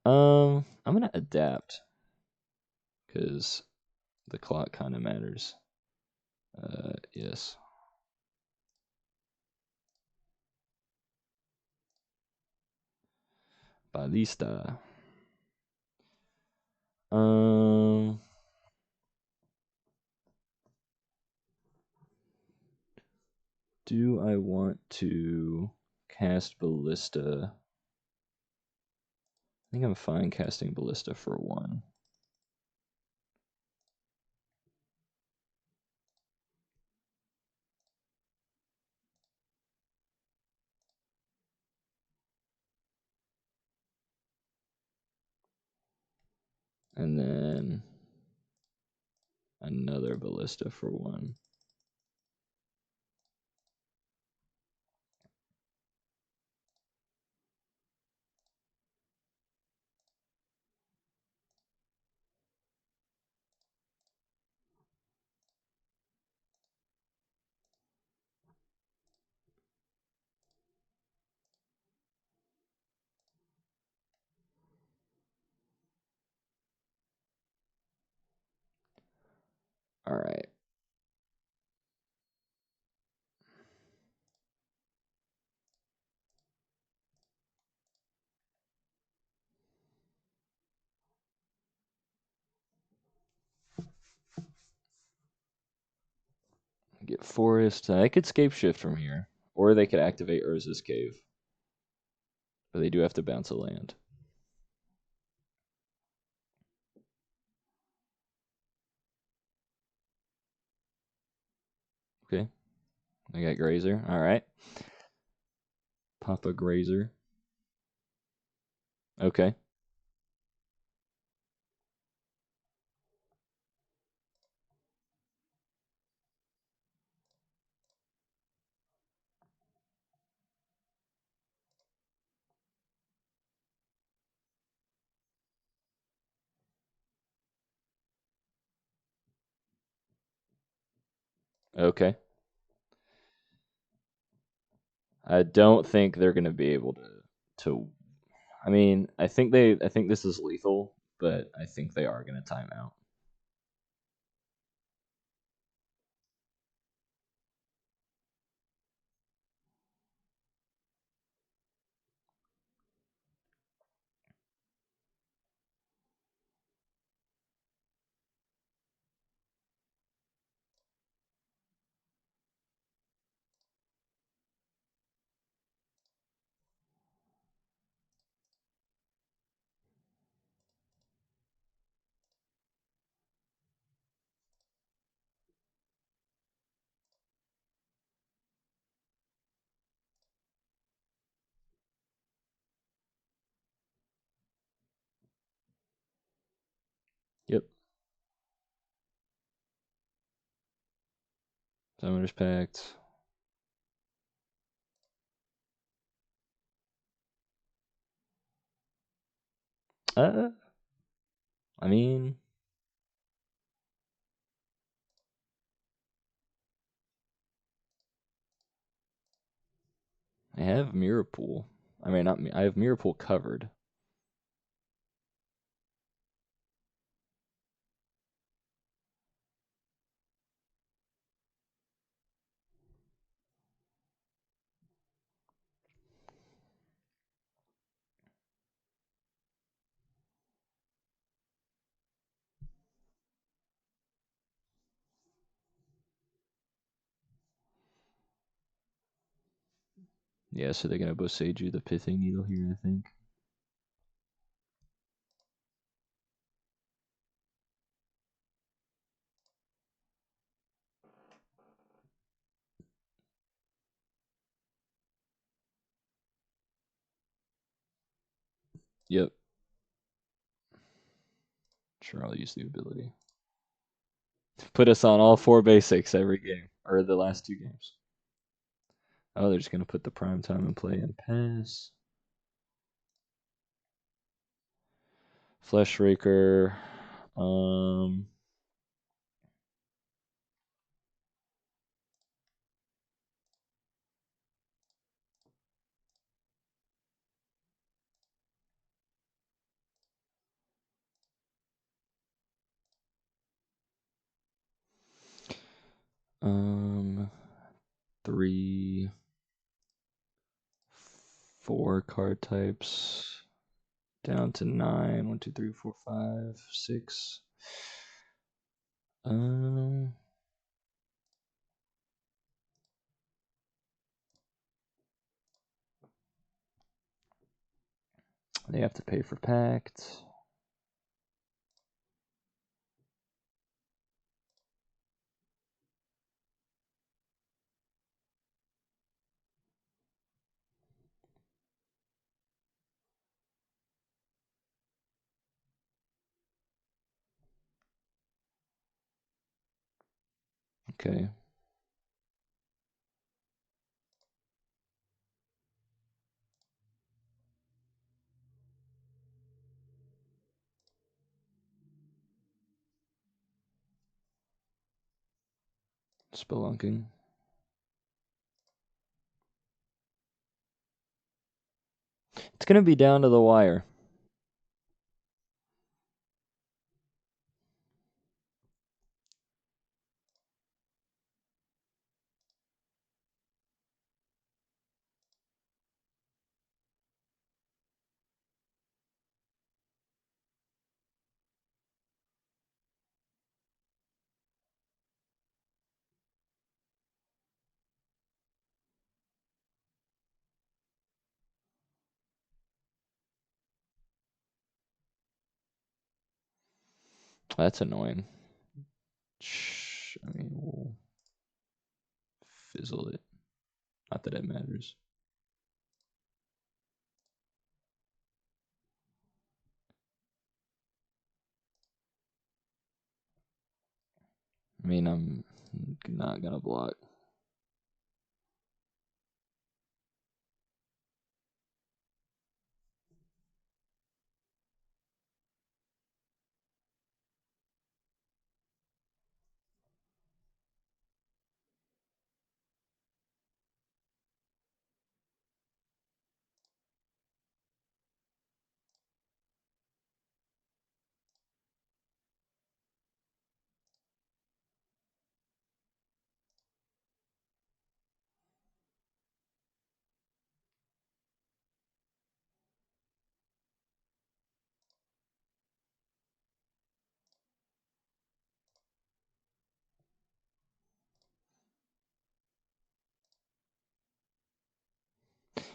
I'm gonna adapt. Because the clock kind of matters. Yes. Ballista. Do I want to cast Ballista? I think I'm fine casting Ballista for 1. And then another Ballista for 1. All right. Get Forest. I could Scape Shift from here. Or they could activate Urza's Cave. But they do have to bounce a land. Okay. I got Grazer. All right. Papa Grazer. Okay. Okay. I don't think they're going to be able to I mean, I think this is lethal, but I think they are going to time out. Yep. Summoner's Pact. Uh, I mean, I have Mirror Pool. I mean, not me. I have Mirror Pool covered. Yeah, so they're gonna Boseiju the Pithing Needle here, I think. Yep. Sure, I'll use the ability. Put us on all 4 basics every game, or the last 2 games. Oh, they're just gonna put the prime time and play and pass. Flesh Raker. Um, 3, 4 card types down to 9. 1, 2, 3, 4, 5, 6. They have to pay for Pact. Okay. Spelunking. It's gonna be down to the wire. That's annoying. I mean, we'll fizzle it. Not that it matters. I mean, I'm not gonna block.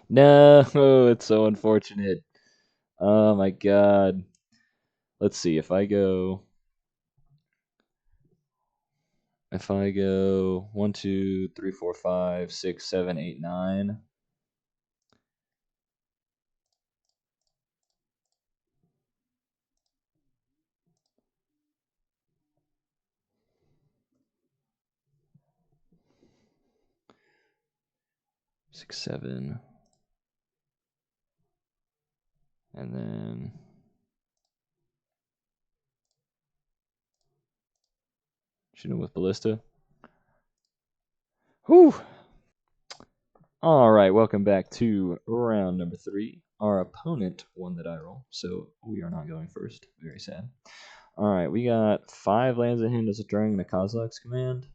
No, it's so unfortunate. Oh my god. Let's see if I go 1, 2, 3, 4, 5, 6, 7, 8, 9. Six, 7. And then shooting with Ballista. Whew. All right, welcome back to round number 3. Our opponent won the die roll, so we are not going first. Very sad. All right, we got 5 lands in hand as a Dragon and a Kozilek's Command.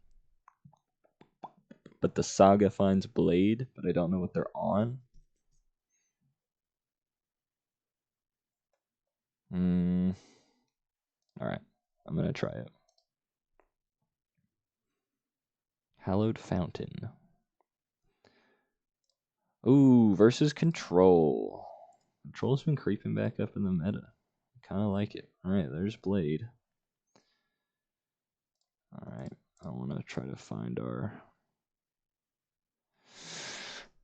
But the Saga finds Blade, but I don't know what they're on. Alright, I'm going to try it. Hallowed Fountain. Ooh, versus Control. Control's been creeping back up in the meta. Kind of like it. Alright, there's Blade. Alright, I want to try to find our...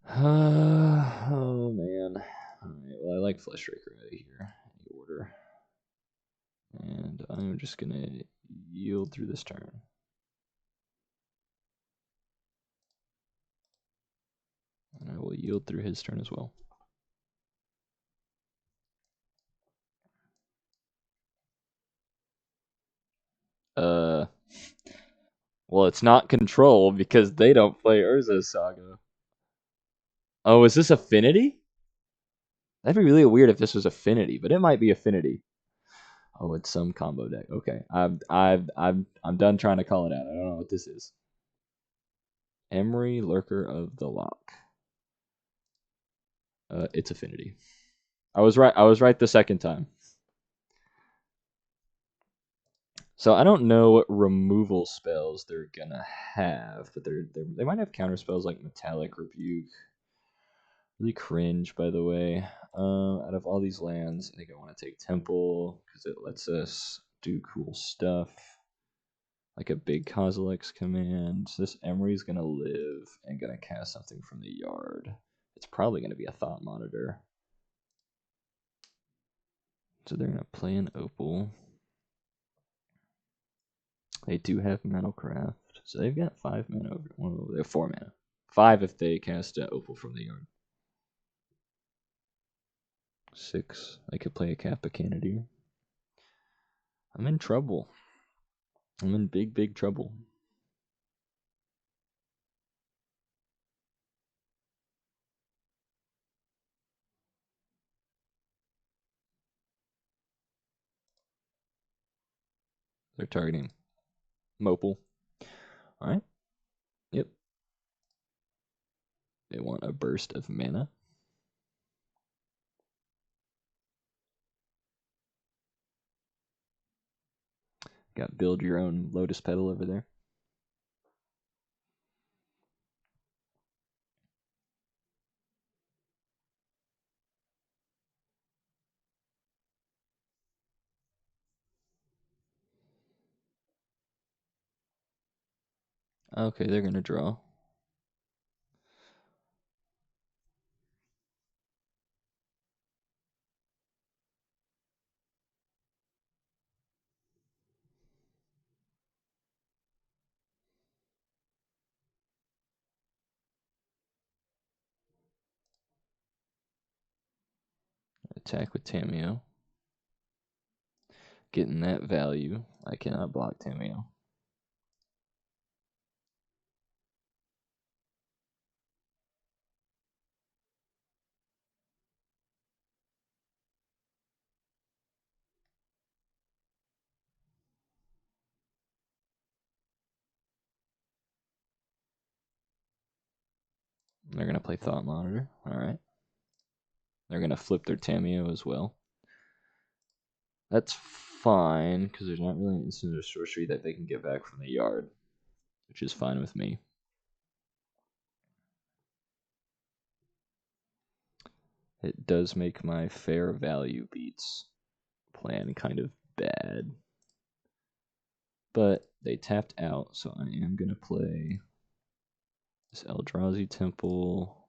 oh, man. Alright, well, I like Flesh Raker out of here. Any order. And I'm just going to yield through this turn. And I will yield through his turn as well. Well, it's not control because they don't play Urza's Saga. Oh, is this Affinity? That'd be really weird if this was Affinity, but it might be Affinity. Oh, it's some combo deck. Okay, I'm done trying to call it out. I don't know what this is. Emery, Lurker of the Lock. It's Affinity. I was right. I was right the second time. So I don't know what removal spells they're gonna have, but they might have counter spells like Metallic Rebuke. Really cringe, by the way. Out of all these lands, I think I want to take Temple because it lets us do cool stuff, like a big Kozilek's command. This Emery's gonna live and gonna cast something from the yard. It's probably gonna be a Thought Monitor. So they're gonna play an Opal. They do have Metalcraft, so they've got 5 mana over. Well, they have 4 mana. 5 if they cast Opal from the yard. 6. I could play a Kappa Canadier. I'm in trouble. I'm in big, big trouble. They're targeting Mopal. Alright. Yep. They want a burst of mana. Got build your own Lotus Petal over there. Okay, they're gonna draw. Attack with Tameo. Getting that value. I cannot block Tameo. They're gonna play Thought Monitor. Alright. They're gonna flip their Tameo as well. That's fine, because there's not really an instant or sorcery that they can get back from the yard, which is fine with me. It does make my fair value beats plan kind of bad. But they tapped out, so I am going to play this Eldrazi Temple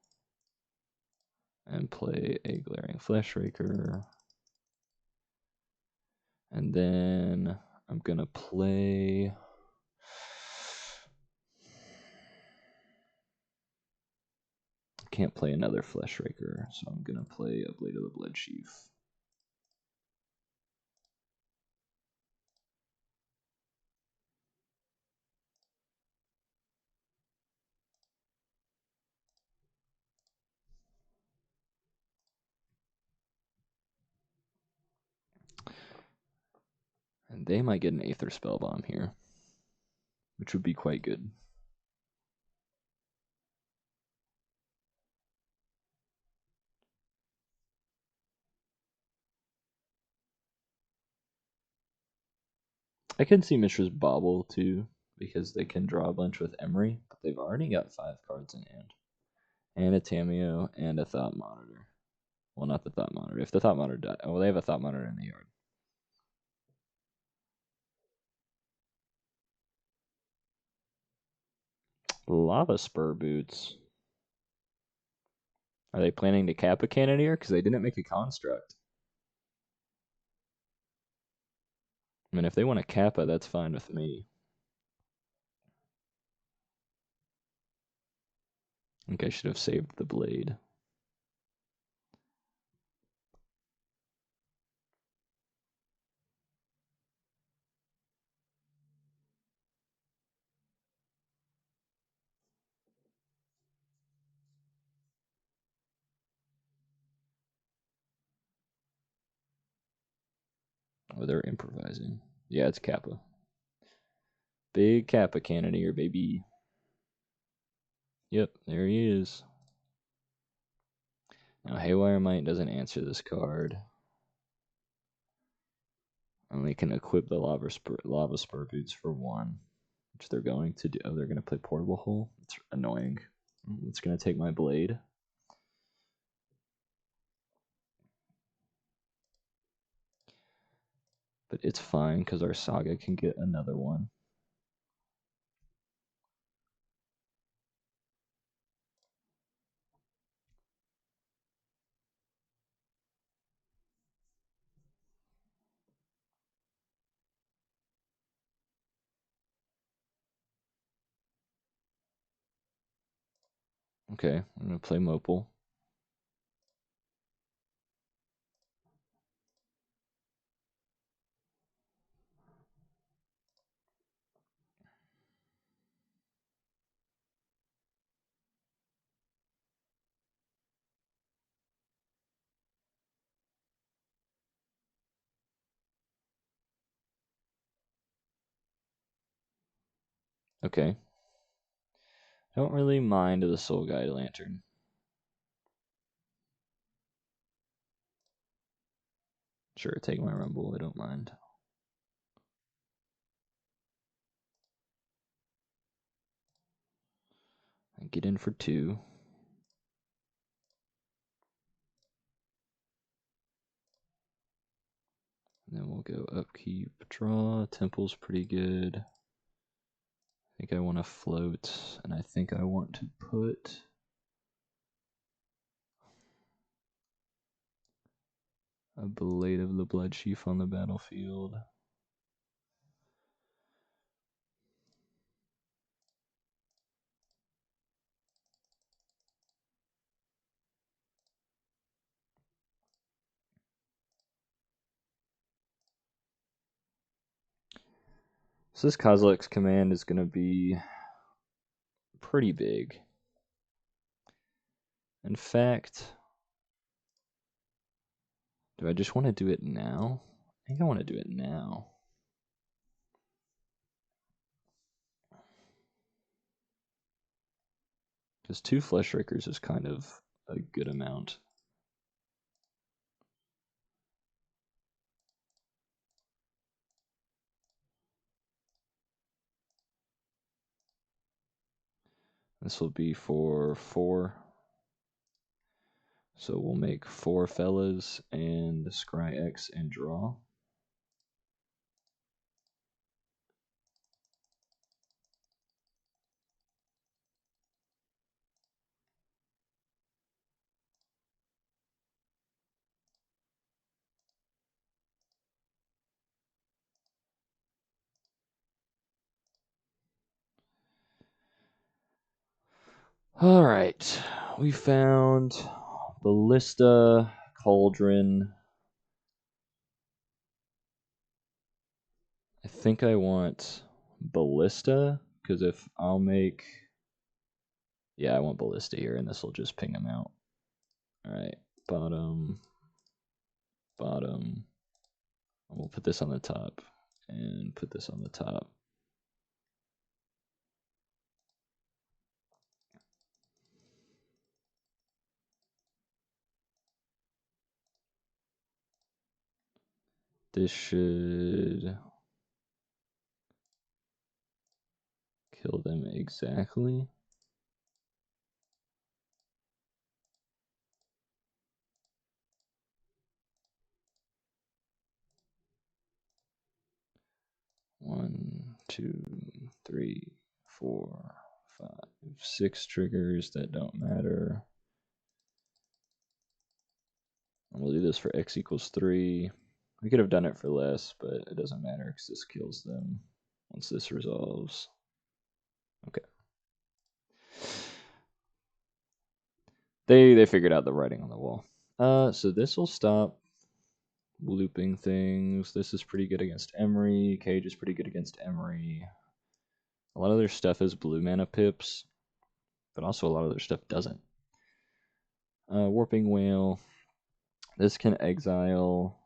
and play a Glaring Fleshraker. And then I'm going to play... Can't play another Fleshraker, so I'm going to play a Blade of the Bloodchief. And they might get an Aether Spellbomb here, which would be quite good. I can see Mishra's Bauble too, because they can draw a bunch with Emery, but they've already got 5 cards in hand. And a Tameo and a Thought Monitor. Well, not the Thought Monitor. If the Thought Monitor died, well, they have a Thought Monitor in the yard. Lava Spur Boots. Are they planning to cap a Cannoneer? Because they didn't make a construct. I mean, if they want a Kappa, that's fine with me. I think I should have saved the blade. Oh, they're improvising. Yeah, it's Kappa. Big Kappa Cannoneer, baby. Yep, there he is. Now, Haywire Might doesn't answer this card. Only can equip the Lava Spur Boots for 1, which they're going to do. Oh, they're going to play Portable Hole? It's annoying. It's going to take my blade. But it's fine, because our Saga can get another one. Okay, I'm going to play Mopal. Okay. I don't really mind the Soul Guide Lantern. Sure, take my Rumble, I don't mind. I get in for 2. And then we'll go upkeep, draw. Temple's pretty good. I think I want to float, and I think I want to put a Blade of the Blood Chief on the battlefield. So this Kozilek's command is going to be pretty big. In fact, do I just want to do it now? I think I want to do it now. Because 2 Fleshrakers is kind of a good amount. This will be for 4. So we'll make 4 fellas and scry X and draw. Alright, we found Ballista, Cauldron. I think I want Ballista, because if I'll make... Yeah, I want Ballista here, and this will just ping him out. Alright, bottom, bottom. We'll put this on the top, and put this on the top. This should kill them exactly. One, 2, 3, 4, 5, 6 triggers that don't matter. We'll do this for x equals 3. We could have done it for less, but it doesn't matter because this kills them once this resolves. Okay. They figured out the writing on the wall. So this will stop looping things. This is pretty good against Emery. Cage is pretty good against Emery. A lot of their stuff is blue mana pips, but also a lot of their stuff doesn't. Warping Whale. This can exile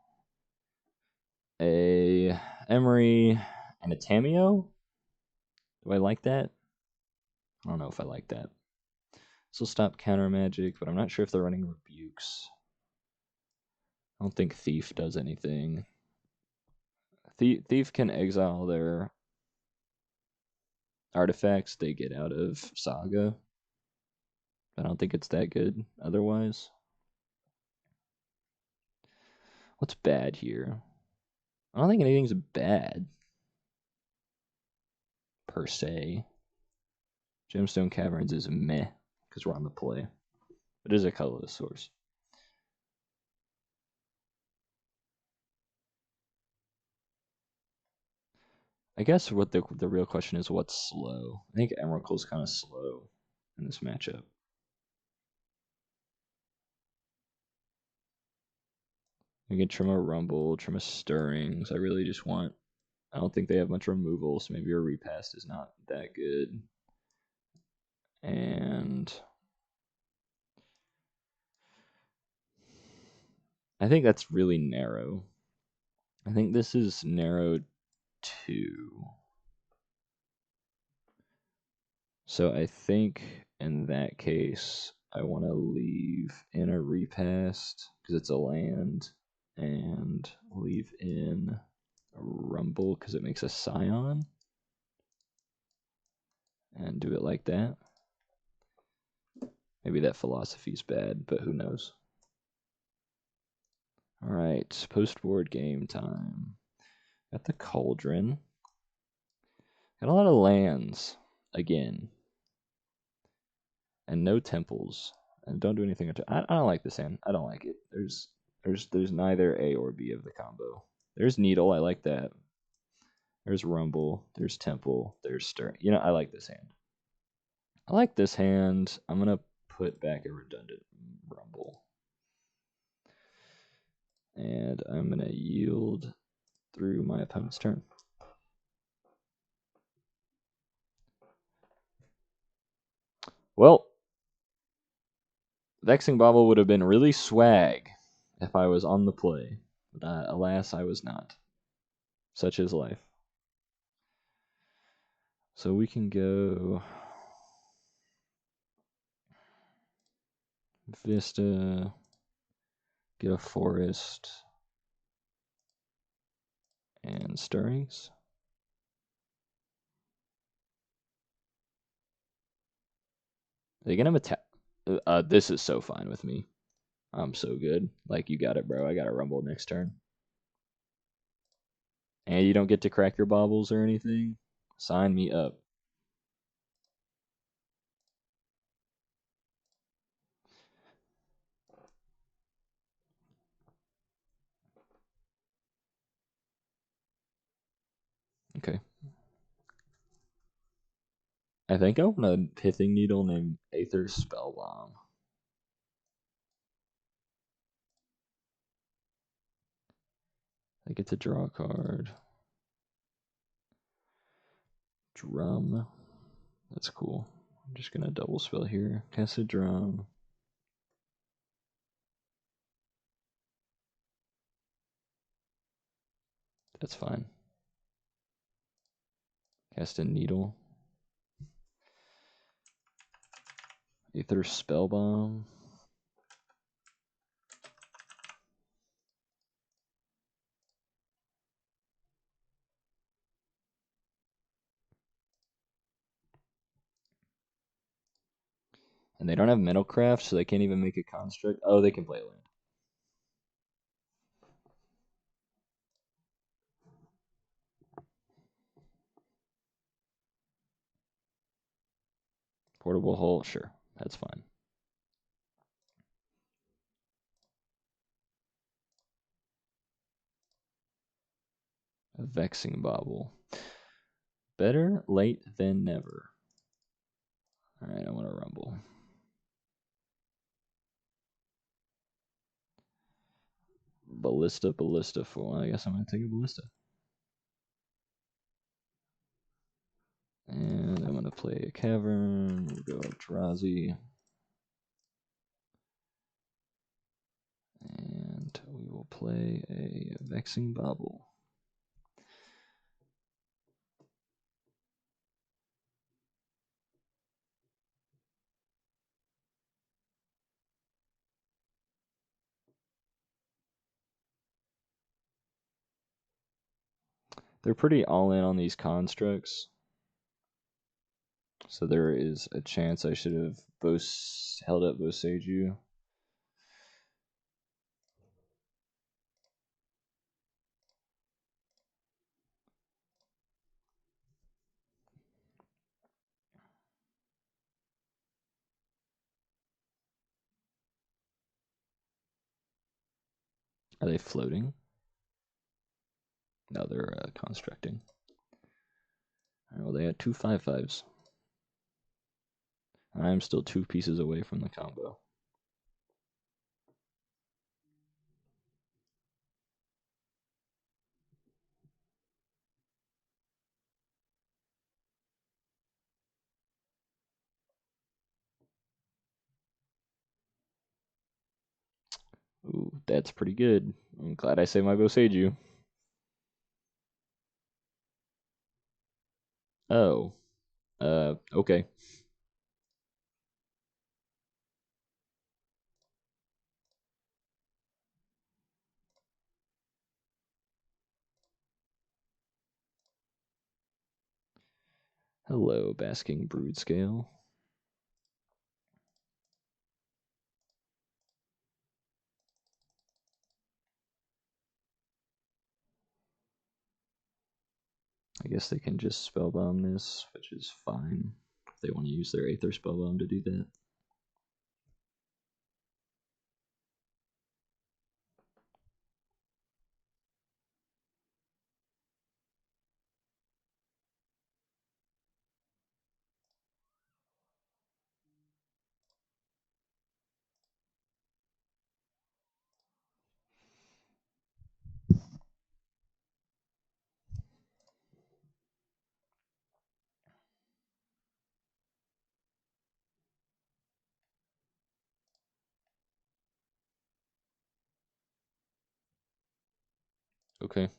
a Emery and a Tameo. Do I like that? I don't know if I like that. This will stop counter magic, but I'm not sure if they're running rebukes. I don't think Thief does anything. Thief can exile their artifacts they get out of Saga. I don't think it's that good otherwise. What's bad here? I don't think anything's bad, per se. Gemstone Caverns is meh, because we're on the play. It is a colorless source. I guess what the real question is, what's slow? I think Emerald's kind of slow in this matchup. We can trim a Rumble, trim a Stirrings. I really just want... I don't think they have much removal, so maybe your Repast is not that good. And... I think that's really narrow. I think this is narrow too. So I think in that case, I want to leave in a Repast because it's a land, and leave in a Rumble because it makes a Scion, and do it like that. Maybe that philosophy's bad, but who knows. All right, post-board game time. Got the Cauldron. Got a lot of lands again, and no temples. And don't do anything. I don't like this hand. I don't like it. There's neither A or B of the combo. There's Needle. I like that. There's Rumble. There's Temple. There's Stir. You know, I like this hand. I like this hand. I'm gonna put back a redundant Rumble, and I'm gonna yield through my opponent's turn. Well, Vexing Bauble would have been really swag if I was on the play, but alas, I was not. Such is life. So we can go Vista, get a Forest, and Stirrings. Are they gonna attack? This is so fine with me. I'm so good. Like, you got it, bro. I got a Rumble next turn. And you don't get to crack your baubles or anything? Sign me up. Okay. I think I want a Pithing Needle named Aether Spellbomb. I get to draw a card. Drum. That's cool. I'm just gonna double spell here. Cast a drum. That's fine. Cast a needle. Aether Spellbomb. And they don't have Metalcraft, so they can't even make a construct. Oh, they can play land. Portable Hull, sure. That's fine. A Vexing Bobble. Better late than never. Alright, I want to rumble. Ballista for one. I guess I'm going to take a Ballista. And I'm going to play a Cavern. We'll go Eldrazi. And we will play a Vexing Bobble. They're pretty all in on these constructs. So there is a chance I should have held up Boseiju. Are they floating? No, they're constructing. Alright, well, they had 2 5/5s. I'm still 2 pieces away from the combo. Ooh, that's pretty good. I'm glad I saved my Boseiju. Oh. Okay. Hello, Basking Broodscale. I guess they can just Spellbomb this, which is fine. If they want to use their Aether Spellbomb to do that. Okay.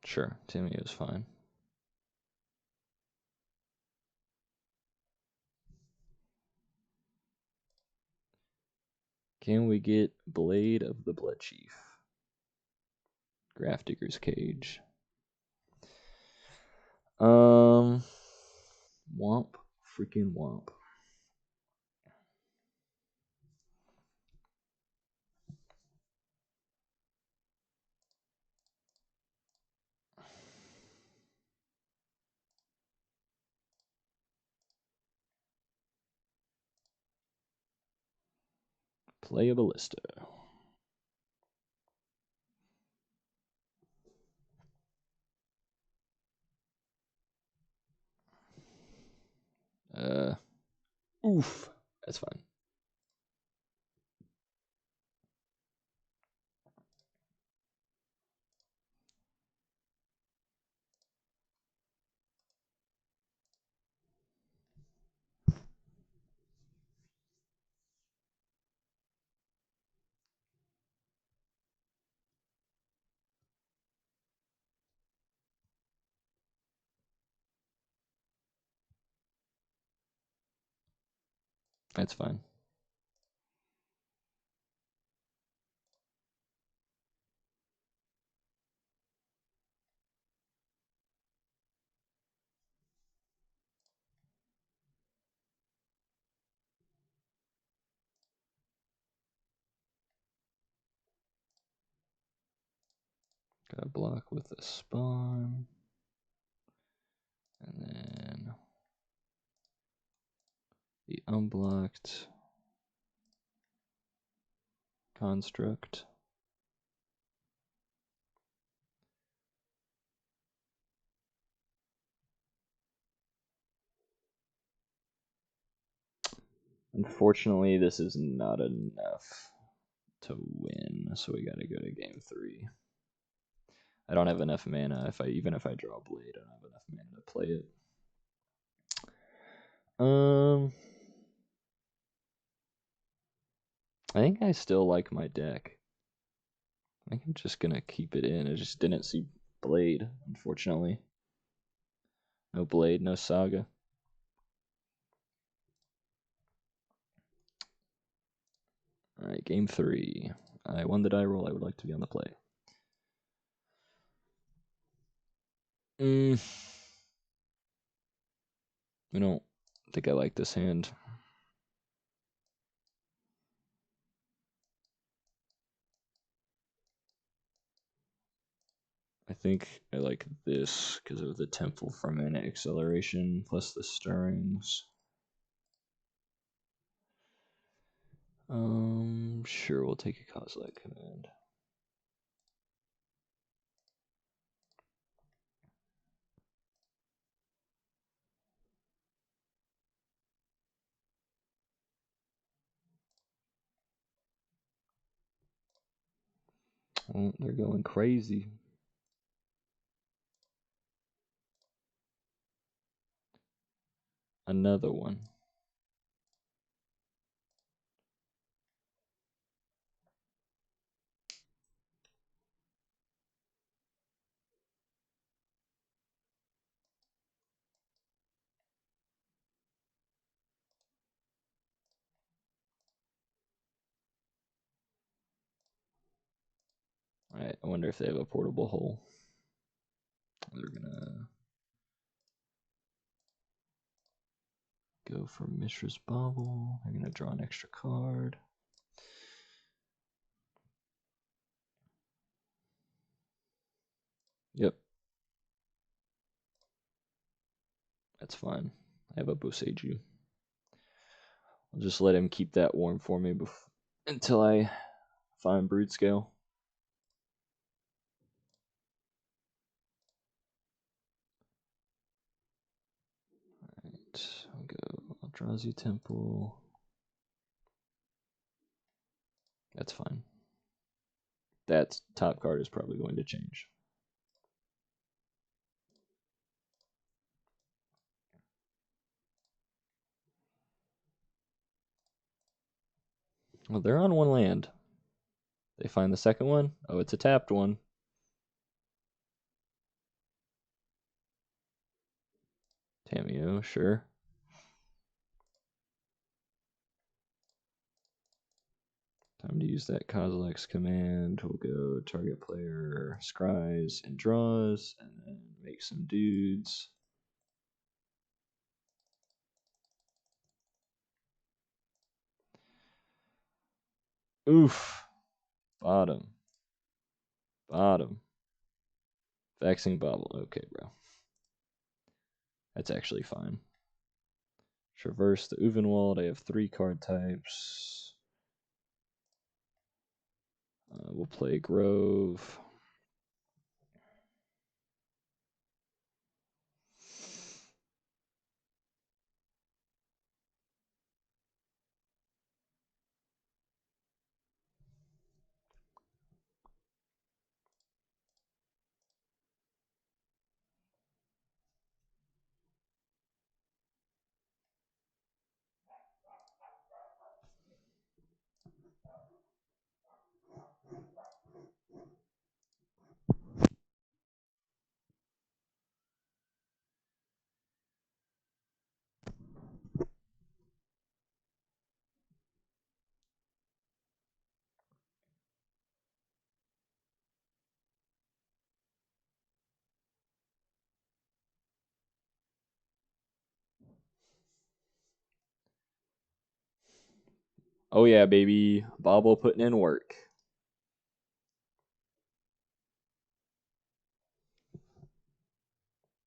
Sure, Timmy is fine. Can we get Blade of the Blood Chief? Grafdigger's Cage. Womp. Freaking womp. Play a Ballista. Oof. That's fine. That's fine. Gotta block with a spawn. And then The unblocked construct. Unfortunately, this is not enough to win, so we gotta go to game 3. I don't have enough mana. Even if I draw a Blade, I don't have enough mana to play it. I think I still like my deck. I think I'm just gonna keep it in. I just didn't see Blade, unfortunately. No Blade, no Saga. Alright, game 3. I won the die roll. I would like to be on the play. I don't think I like this hand. I think I like this because of the Temple for mana acceleration plus the stirrings. Sure, we'll take a Kozilek command. Oh, they're going crazy. Another one. Alright, I wonder if they have a portable hole. They're gonna go for Mishra's Bauble. They're gonna draw an extra card. Yep. That's fine. I have a Boseiju. I'll just let him keep that warm for me until I find Broodscale. Alright, I'll go Eldrazi Temple. That's fine. That top card is probably going to change. Well, they're on one land. They find the second one. Oh, it's a tapped one. Tameo, sure. Time to use that Kozilek's command. We'll go target player scries and draws, and then make some dudes. Oof. Bottom. Vaxing Bobble. Okay, bro. That's actually fine. Traverse the Uvenwald. I have 3 card types. We'll play Grove. Oh yeah, baby. Bobble putting in work.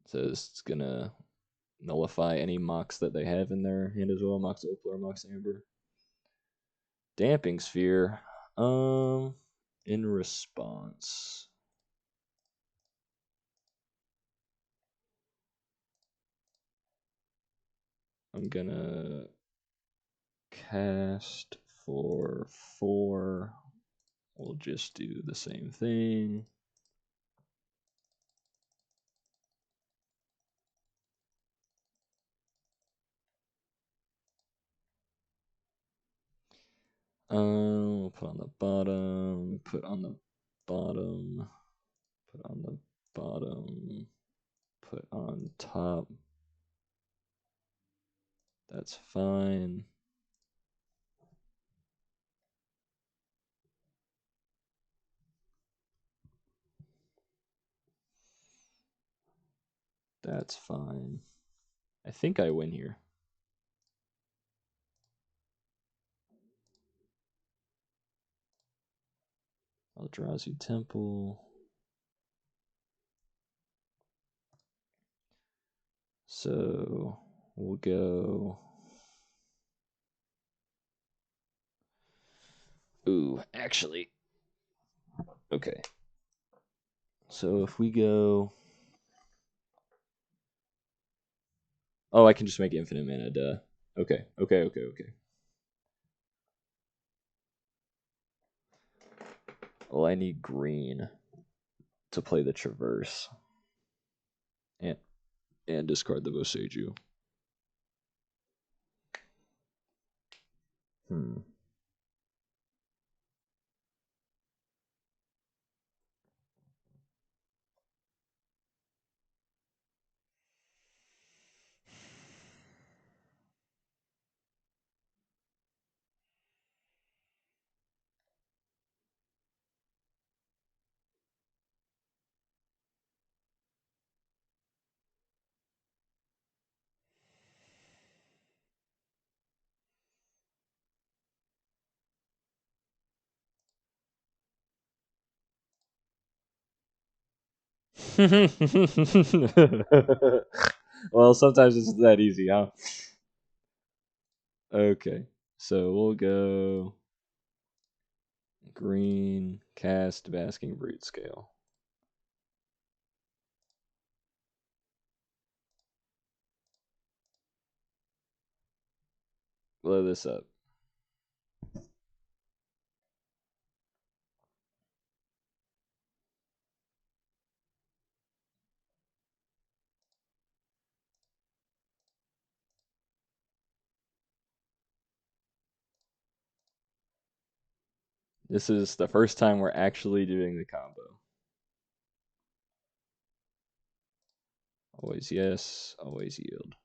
So it's gonna nullify any Mox that they have in their hand as well. Mox Opal or Mox Amber. Damping Sphere. In response, I'm gonna cast for 4. We'll just do the same thing. We'll put on the bottom, put on the bottom, put on the bottom, put on top. That's fine. That's fine. I think I win here. Eldrazi Temple. So we'll go. Ooh, actually. Okay. So if we go. Oh, I can just make infinite mana, duh. Okay. Well, I need green to play the Traverse. And discard the Boseiju. Well, sometimes it's that easy, huh? Okay, so we'll go green, cast Basking Broodscale. Blow this up. This is the first time we're actually doing the combo. Always yes, always yield.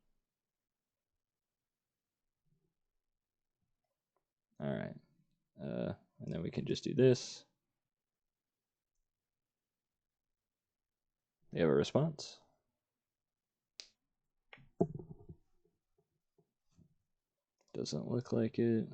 All right. And then we can just do this. You have a response? Doesn't look like it.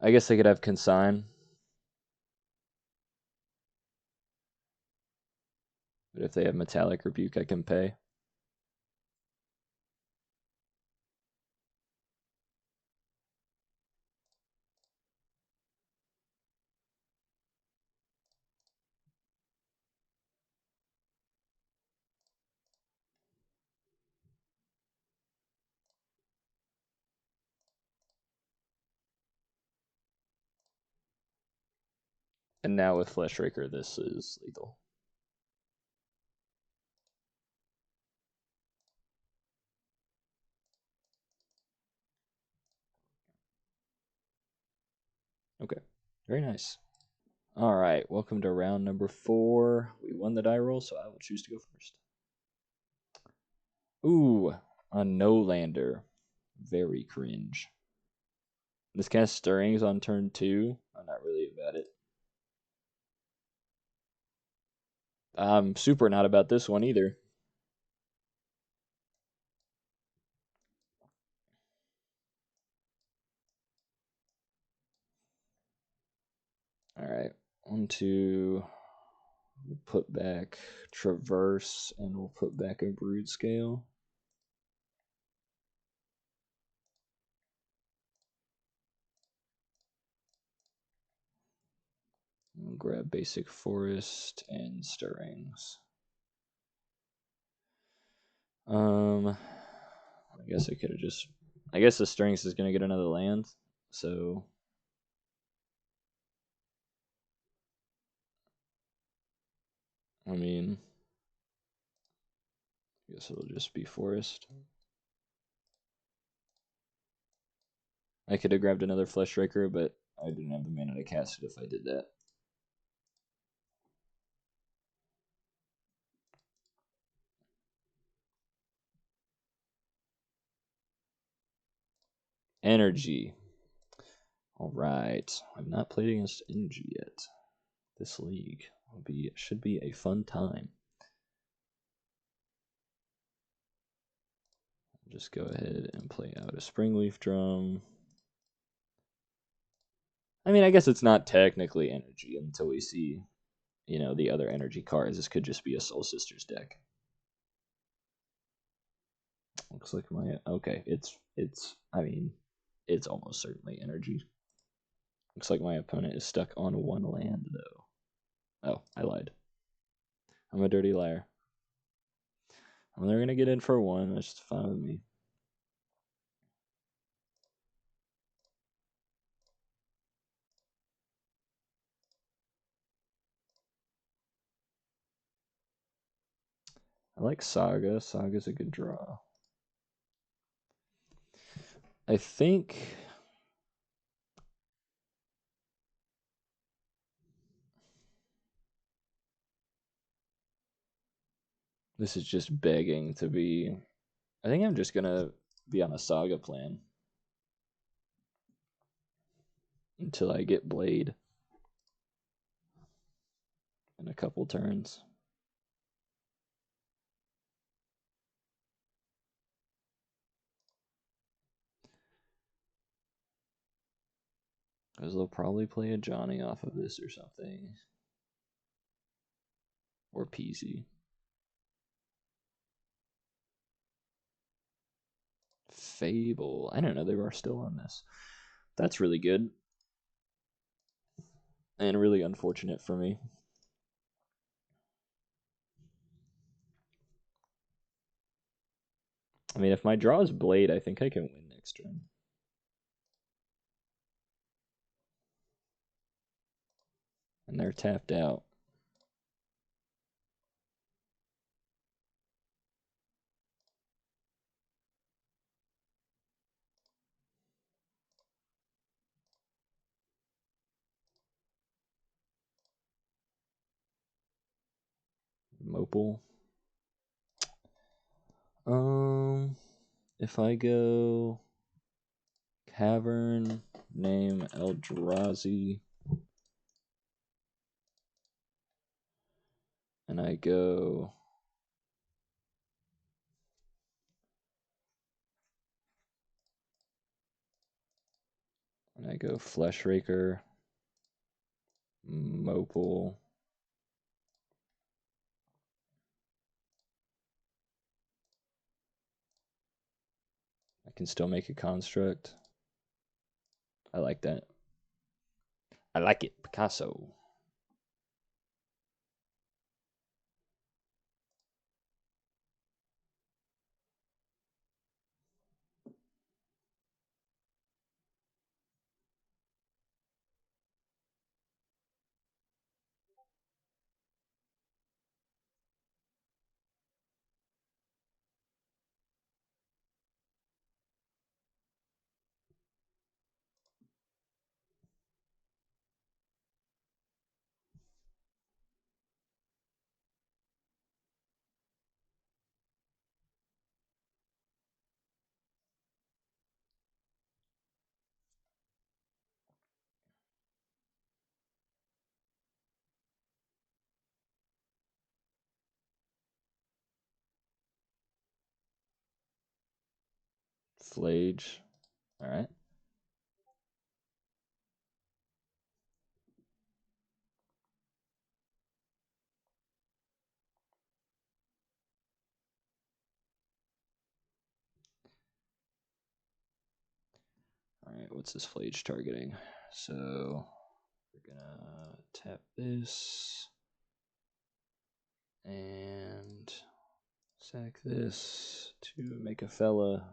I guess I could have consign. But if they have Metallic Rebuke, I can pay. And now with Fleshraker, this is lethal. Okay, very nice. All right, welcome to round number 4. We won the die roll, so I will choose to go first. Ooh, a no-lander. Very cringe. This cast Stirrings on turn 2. I'm not really about it. I'm super not about this one either. All right, 1, 2. We'll put back Traverse, and we'll put back a Broodscale. We'll grab Basic Forest and Stirrings. I guess I could have just. I guess the Stirrings is gonna get another land, so. I mean, I guess it'll just be Forest. I could have grabbed another Fleshraker, but I didn't have the mana to cast it if I did that. Energy. Alright. I've not played against Energy yet. This league should be a fun time. Just go ahead and play out a Springleaf Drum. I mean, I guess it's not technically Energy until we see, the other Energy cards. This could just be a Soul Sisters deck. Looks like okay, I mean, it's almost certainly Energy. Looks like my opponent is stuck on one land, though. Oh, I lied. I'm a dirty liar. Well, they're going to get in for one. That's just fine with me. I like Saga. Saga's a good draw. I think... this is just begging to be... I think I'm just going to be on a Saga plan. Until I get Blade. In a couple turns. Because they'll probably play a Johnny off of this or something. Or Peasy. Fable. I don't know they were still on this. That's really good. And really unfortunate for me. I mean, if my draw is Blade, I think I can win next turn. And they're tapped out. Mopal. If I go Cavern, name Eldrazi, and I go Fleshraker, Mopal. I can still make a construct. I like that. I like it, Picasso. Flage. All right. Alright, what's this Flage targeting? So we're gonna tap this and sack this to make a fella.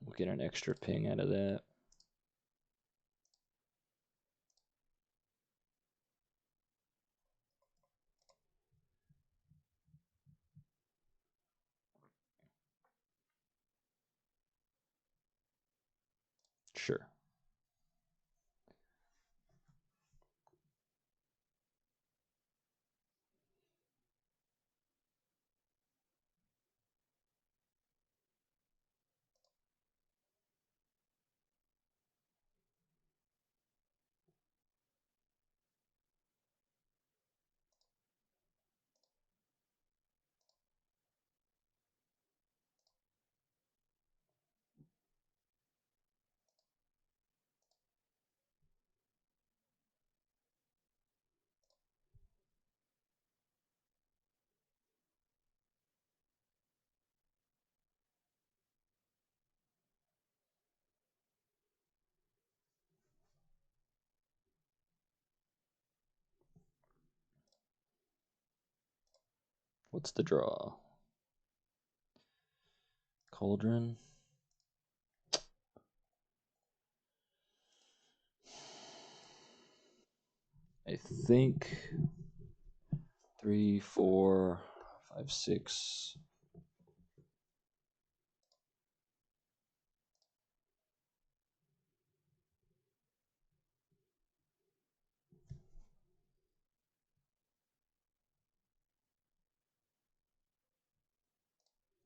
We'll get an extra ping out of that. Sure. What's the draw? Cauldron. I think 3, 4, 5, 6.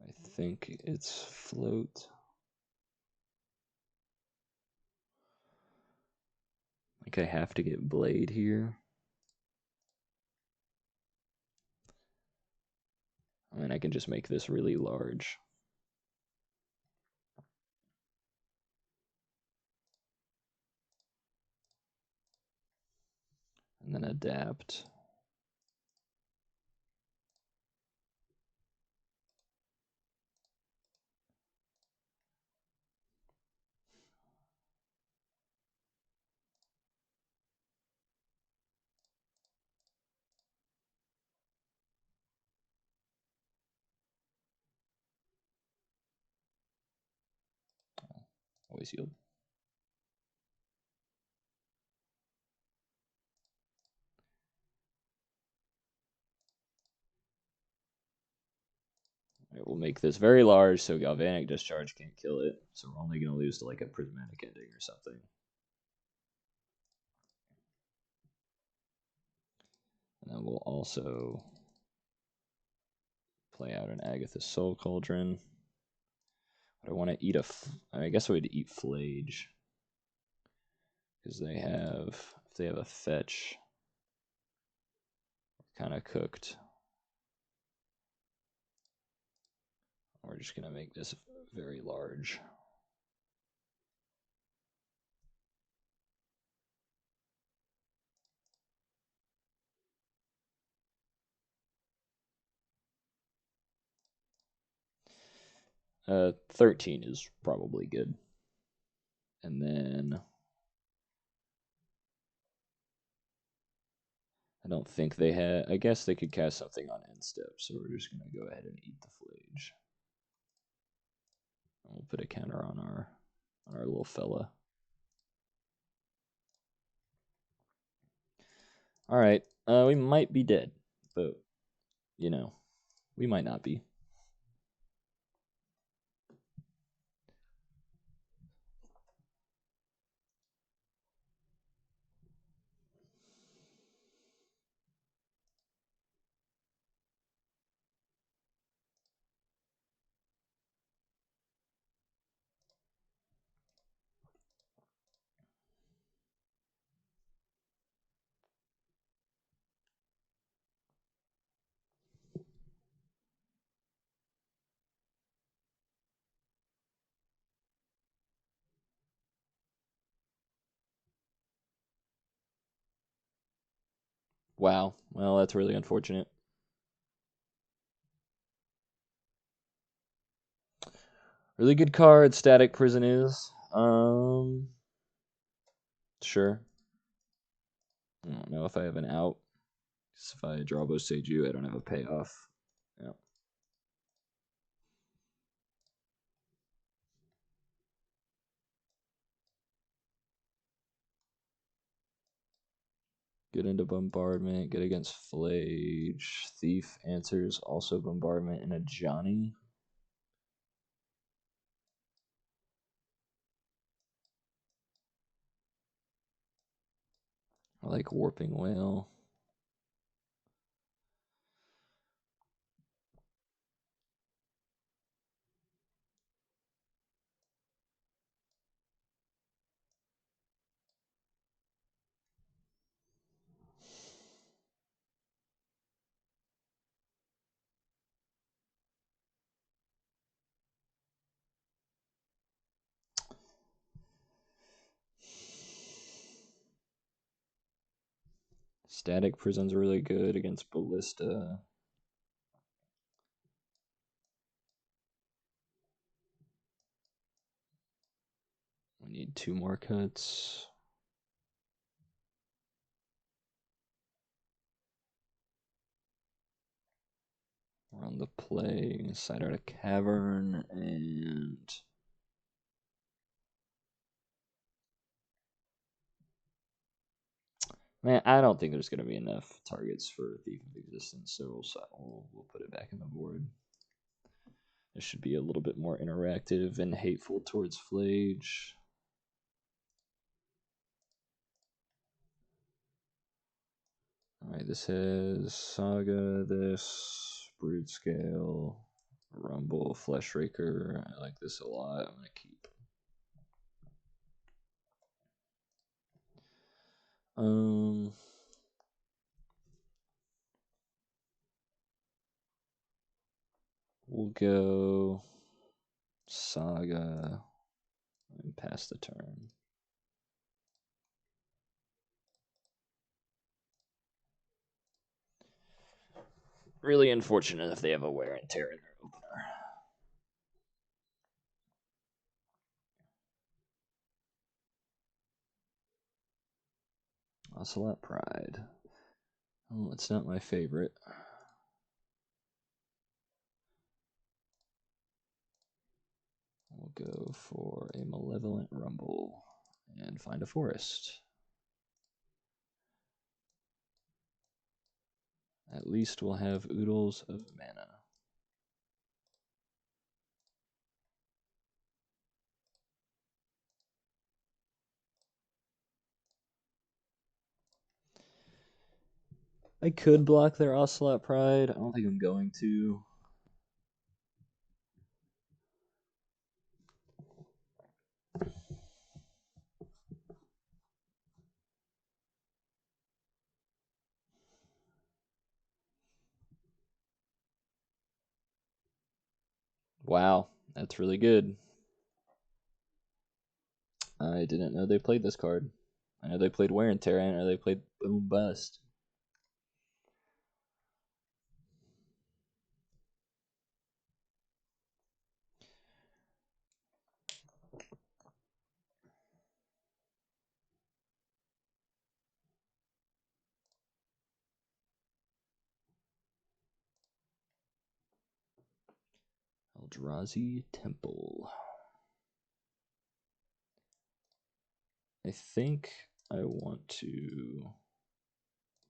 I think it's float. I think I have to get blade here. I mean, I can just make this really large. And then adapt. Always yield. Right, we'll make this very large so Galvanic Discharge can't kill it. So we're only going to lose to like a Prismatic Ending or something. And then we'll also play out an Agatha's Soul Cauldron. But I want to eat I guess I would eat Flage. Because they have, if they have a fetch, kind of cooked. We're just going to make this very large. Uh, 13 is probably good. And then I don't think they had, I guess they could cast something on end step, so we're just going to go ahead and eat the Flage. And we'll put a counter on our little fella. All right, we might be dead, but you know, we might not be. Wow, well, that's really unfortunate. Really good card, Static Prison is. Sure. I don't know if I have an out. If I draw Boseiju, I don't have a payoff. Yeah. Get into Bombardment, get against Flage. Thief answers, also Bombardment, and a Johnny. I like Warping Whale. Static Prison's really good against Ballista. We need 2 more cuts. We're on the play. Side out a Cavern and man, I don't think there's going to be enough targets for Thief of Existence, so we'll put it back in the board. This should be a little bit more interactive and hateful towards Flage. Alright, this has Saga, this, Broodscale, Rumble, Fleshraker. I like this a lot. I'm going to keep. We'll go Saga and pass the turn. Really unfortunate if they have a wear and tear in their opener. Ocelot Pride. Oh, it's not my favorite. We'll go for a Malevolent Rumble and find a forest. At least we'll have oodles of mana. I could block their Ocelot Pride. I don't think I'm going to. Wow, that's really good. I didn't know they played this card. I know they played Wear and Tear, and I know they played Boom Bust. Eldrazi Temple. I think I want to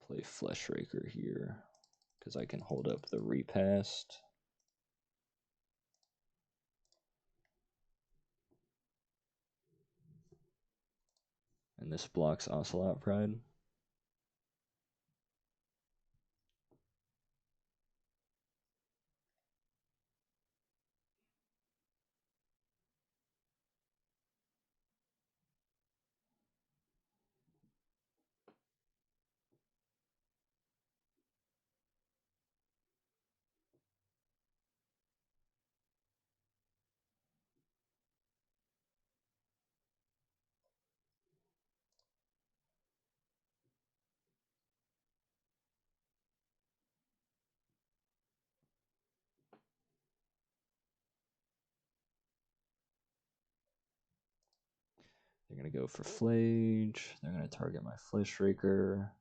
play Fleshraker here because I can hold up the Repast. And this blocks Ocelot Pride. They're going to go for Flage. They're going to target my Flesh Raker.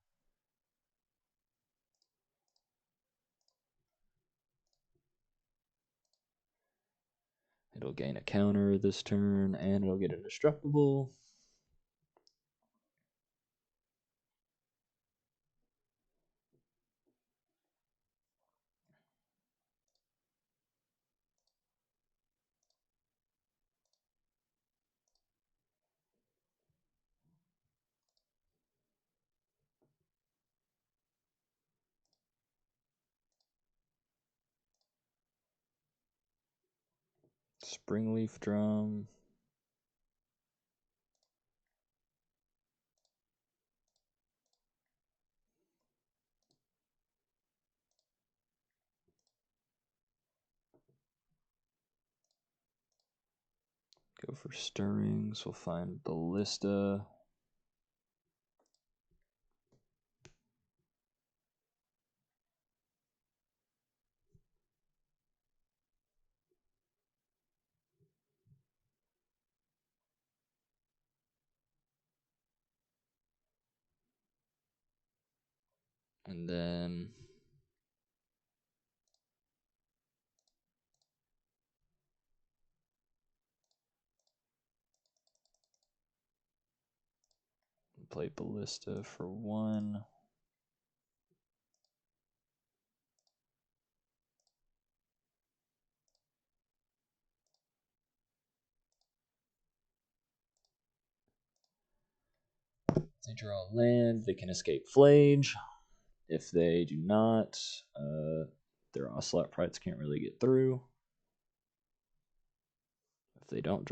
It'll gain a counter this turn, and it'll get indestructible. Springleaf Drum. Go for Stirrings. We'll find Ballista. And then play Ballista for 1. If they draw a land, they can escape Flage. If they do not, their Ocelot Prides can't really get through. If they don't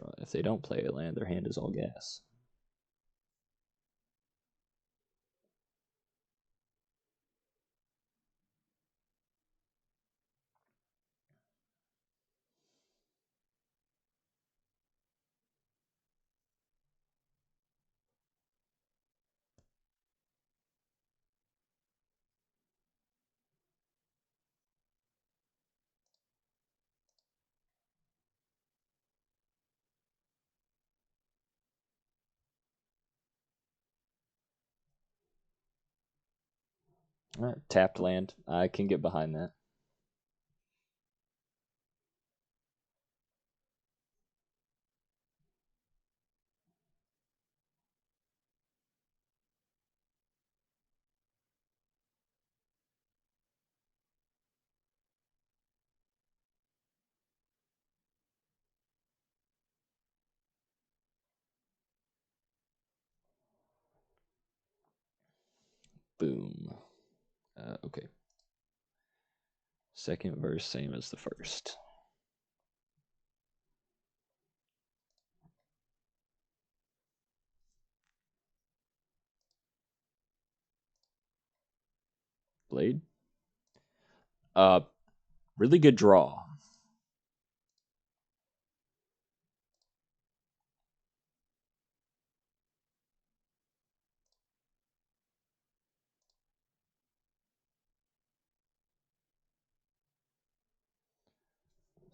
play a land, their hand is all gas. All right, tapped land. I can get behind that. Boom. Okay. Second verse, same as the first. Blade. Really good draw.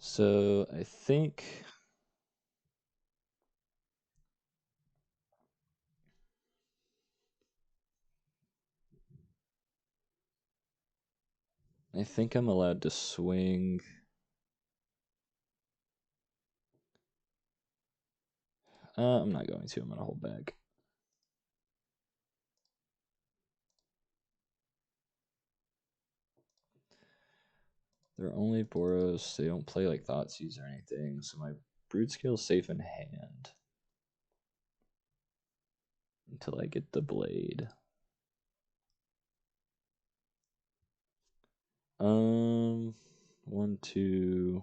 So I think I'm allowed to swing. I'm not going to. I'm gonna hold back. They're only Boros. They don't play like Thoughtseize or anything, so my Broodscale's safe in hand until I get the blade. 1, 2,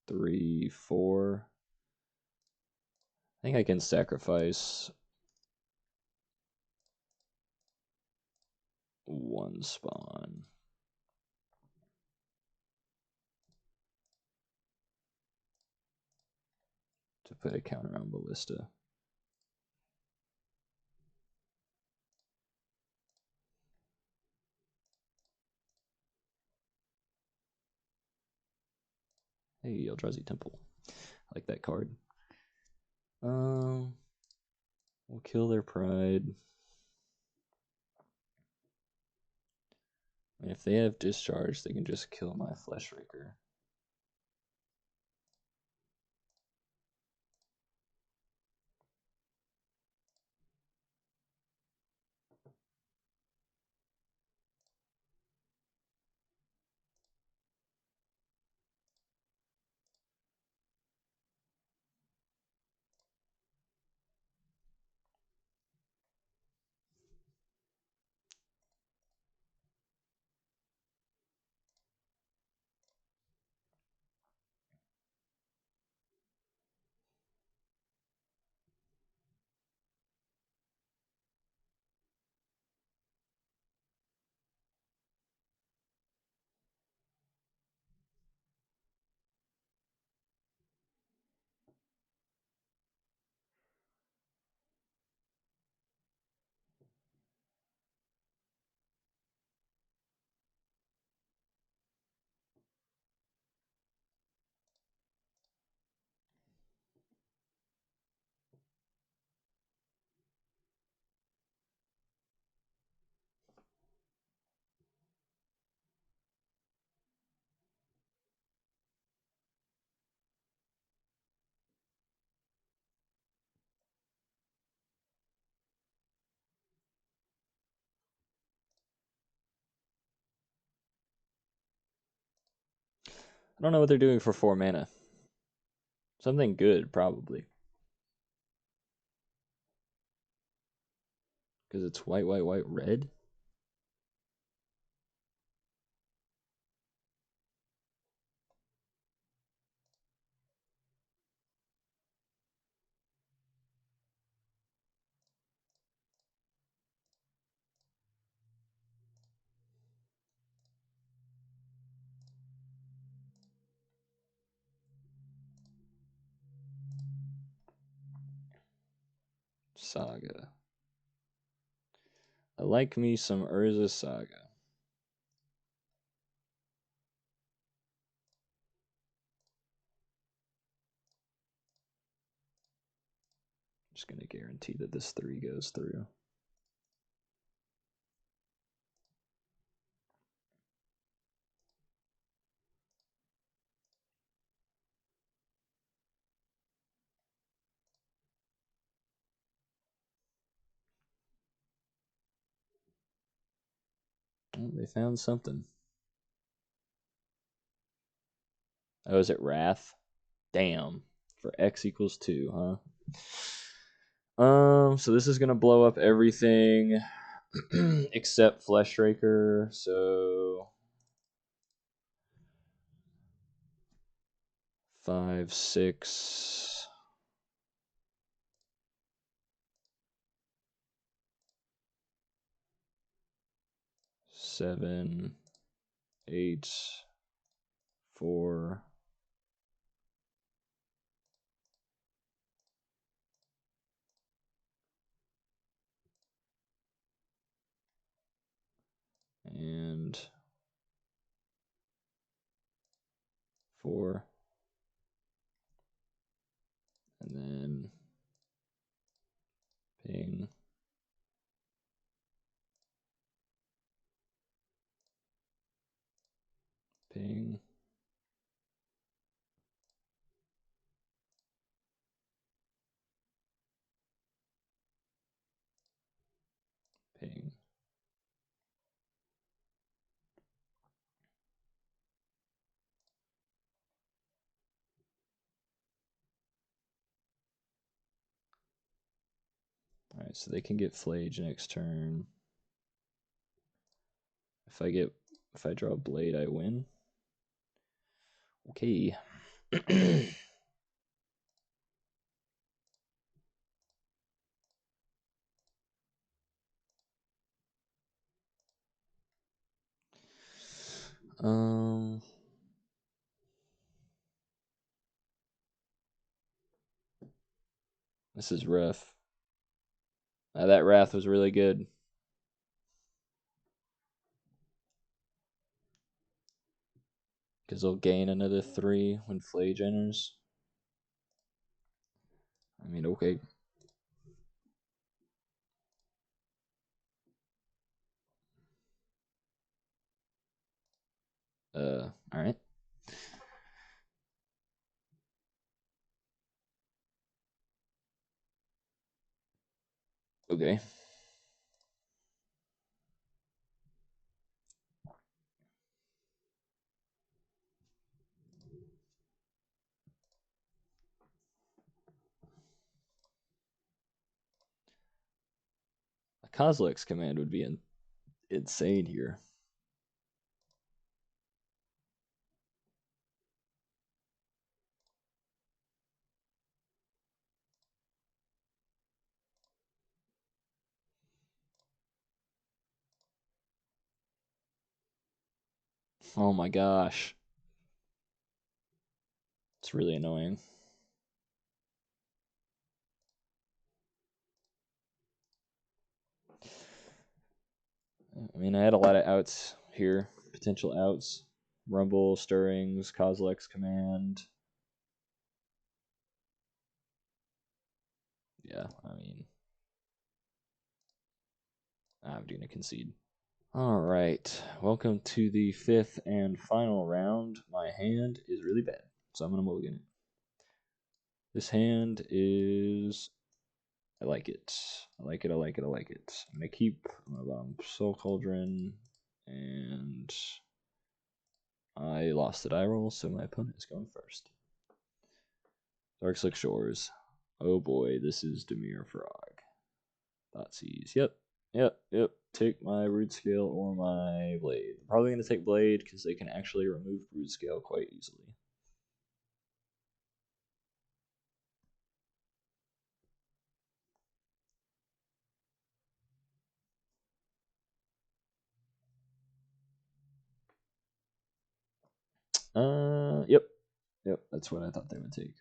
3, 4. I think I can sacrifice 1 spawn. To put a counter on Ballista. Hey, Eldrazi Temple. I like that card. We'll kill their pride. And if they have discharge, they can just kill my Fleshraker. I don't know what they're doing for 4 mana. Something good, probably. Because it's white, white, white, red? Saga. I like me some Urza Saga. Just going to guarantee that this 3 goes through. Oh, they found something. Oh, is it Wrath? Damn. For X equals 2, huh? So this is gonna blow up everything except Fleshraker, so 5, 6. 7, 8, 4. And 4. And then ping. Ping. Ping. Alright, so they can get Flage next turn. If I draw a Blade, I win. Okay. This is rough. That Wrath was really good. Because they'll gain another 3 when Flage enters. I mean, okay. Alright. Okay. A Kozilek's command would be insane here. Oh my gosh. It's really annoying. I mean, I had a lot of outs here, potential outs. Rumble, Stirrings, Kozilek's command. Yeah, I mean, I'm going to concede. All right, welcome to the 5th and final round. My hand is really bad, so I'm going to mulligan it. This hand is... I like it. I like it, I like it, I like it. I'm going to keep Soul Cauldron, and I lost the die roll, so my opponent is going first. Darkslick Shores. Oh boy, this is Demir Frog. Thoughtseize. Yep. Take my Broodscale or my Blade. I'm probably going to take Blade because they can actually remove Broodscale quite easily. Yep, that's what I thought they would take.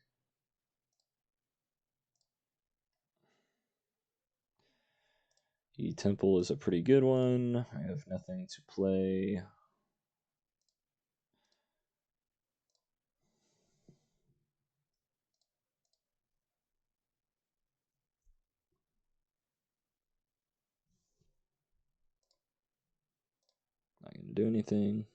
The Temple is a pretty good one. I have nothing to play. Not going to do anything.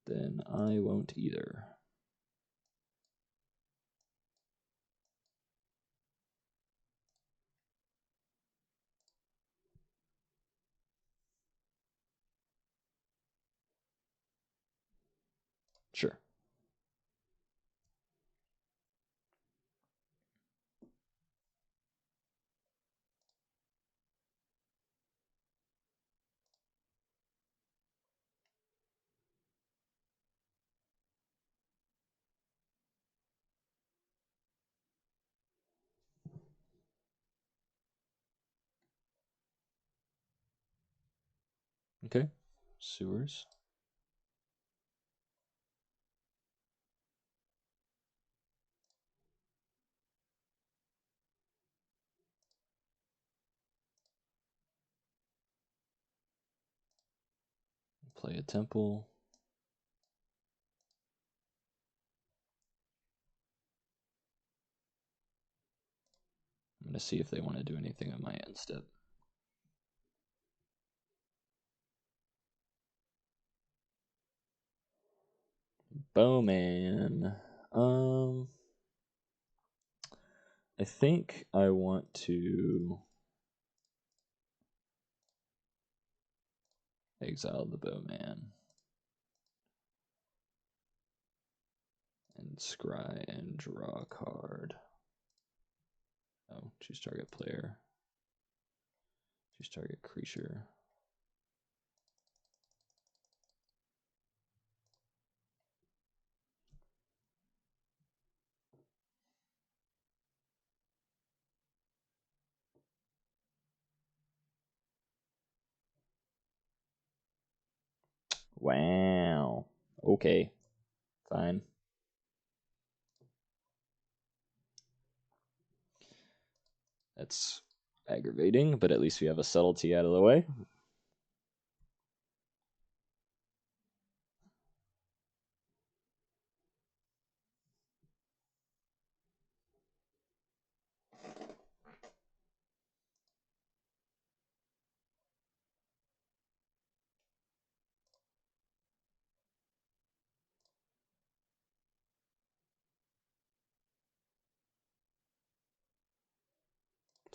Then I won't either. Sure. Okay. Sewers. Play a Temple. I'm going to see if they want to do anything on my end step. Bowman. I think I want to exile the Bowman and scry and draw a card. Oh, choose target player. Choose target creature. Wow. Okay. Fine. That's aggravating, but at least we have a subtlety out of the way.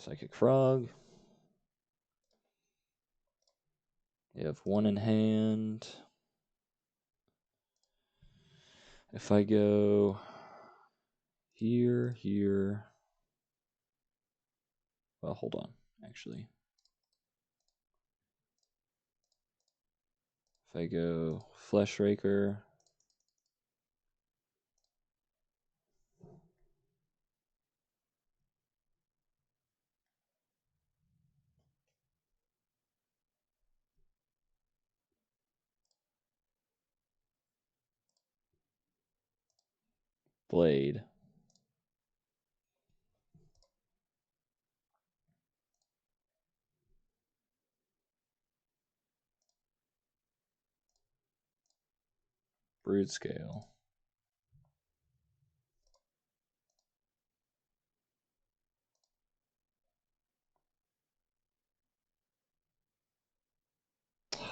Psychic Frog. You have one in hand. If I go here, here. Well, hold on, actually. If I go Flesh Raker. Blade. Broodscale.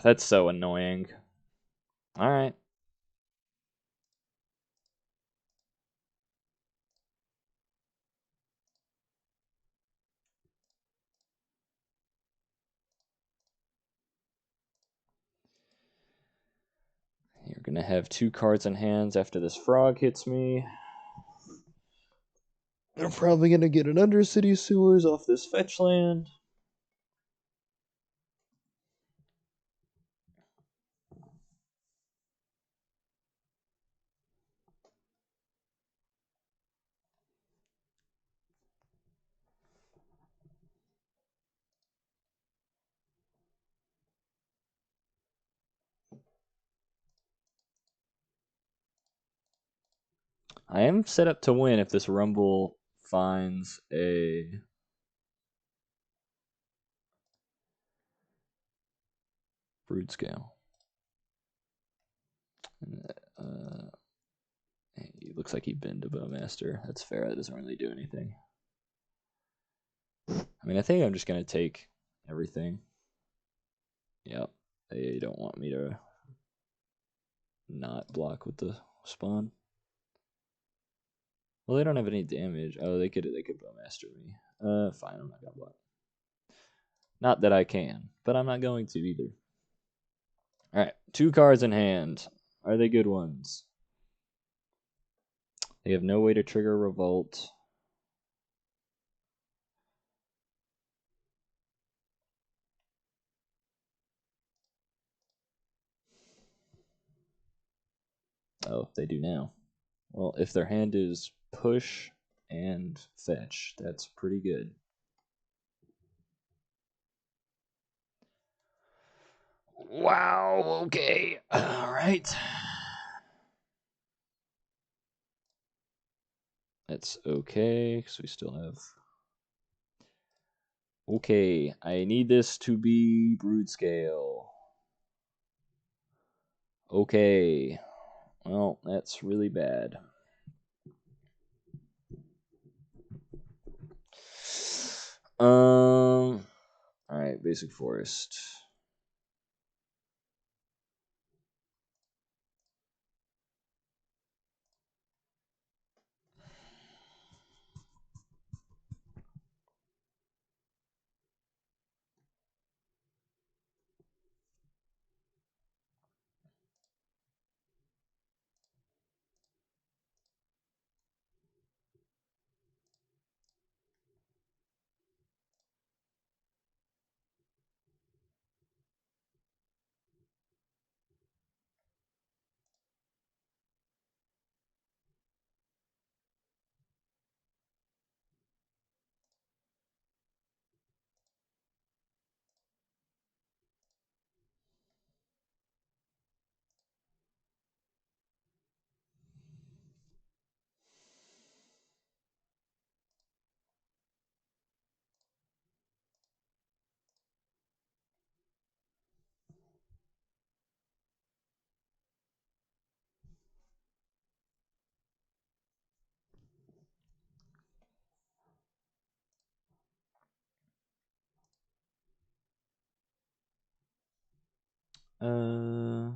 That's so annoying. Alright. You're going to have 2 cards in hands after this frog hits me. They're probably going to get an Undercity Sewers off this fetch land. I am set up to win if this Rumble finds a Broodscale. It looks like he binned a Bowmaster. That's fair. That doesn't really do anything. I mean, I think I'm just going to take everything. Yep. They don't want me to not block with the spawn. Well, they don't have any damage. Oh, they could Bowmaster me. Fine, I'm not gonna block. Not that I can, but I'm not going to either. Alright, 2 cards in hand. Are they good ones? They have no way to trigger Revolt. Oh, they do now. Well, if their hand is push and fetch, that's pretty good. Wow, okay. Alright. That's okay, because we still have... Okay, I need this to be Broodscale. Okay. Well, that's really bad. Alright, basic forest.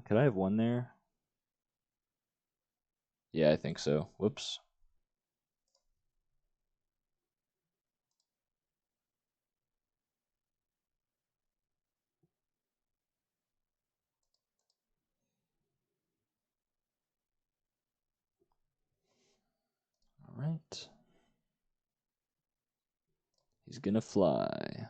Could I have one there? Yeah, I think so. Whoops. not. He's gonna fly.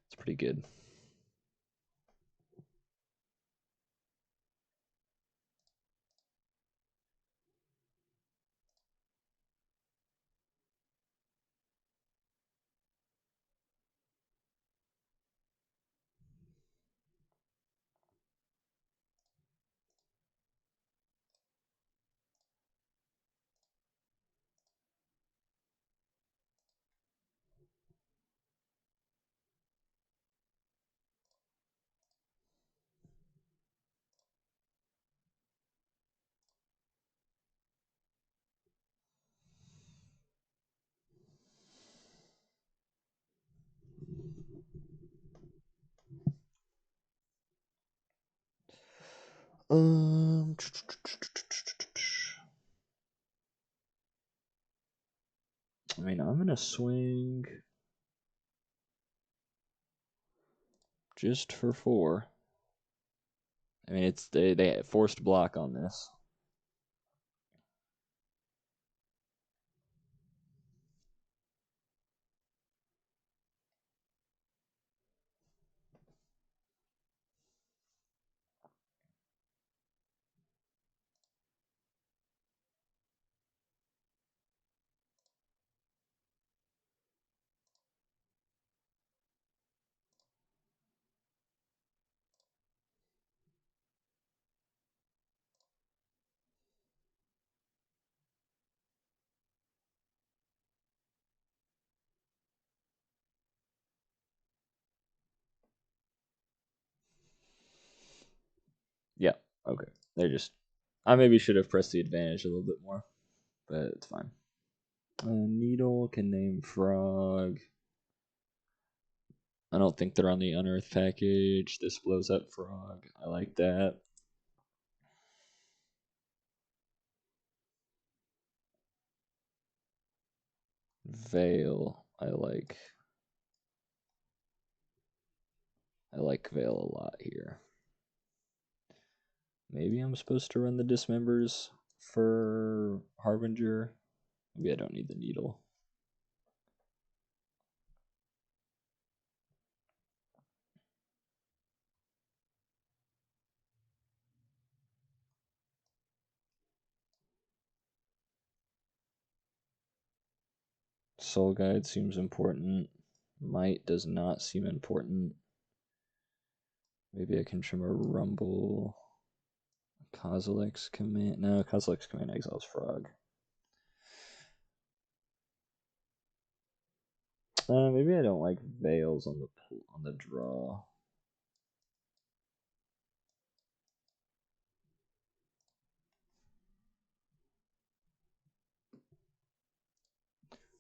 It's pretty good. I mean, I'm gonna swing just for 4. I mean, it's they forced block on this. Yeah, okay. They're just... I maybe should have pressed the advantage a little bit more, but it's fine. Needle can name frog. I don't think they're on the unearth package. This blows up frog. I like that. Veil. I like Veil a lot here. Maybe I'm supposed to run the Dismembers for Harbinger. Maybe I don't need the needle. Soul Guide seems important. Might does not seem important. Maybe I can trim a Rumble. Kozilek's Command. No, Kozilek's Command exiles Frog. Maybe I don't like Veils on the draw.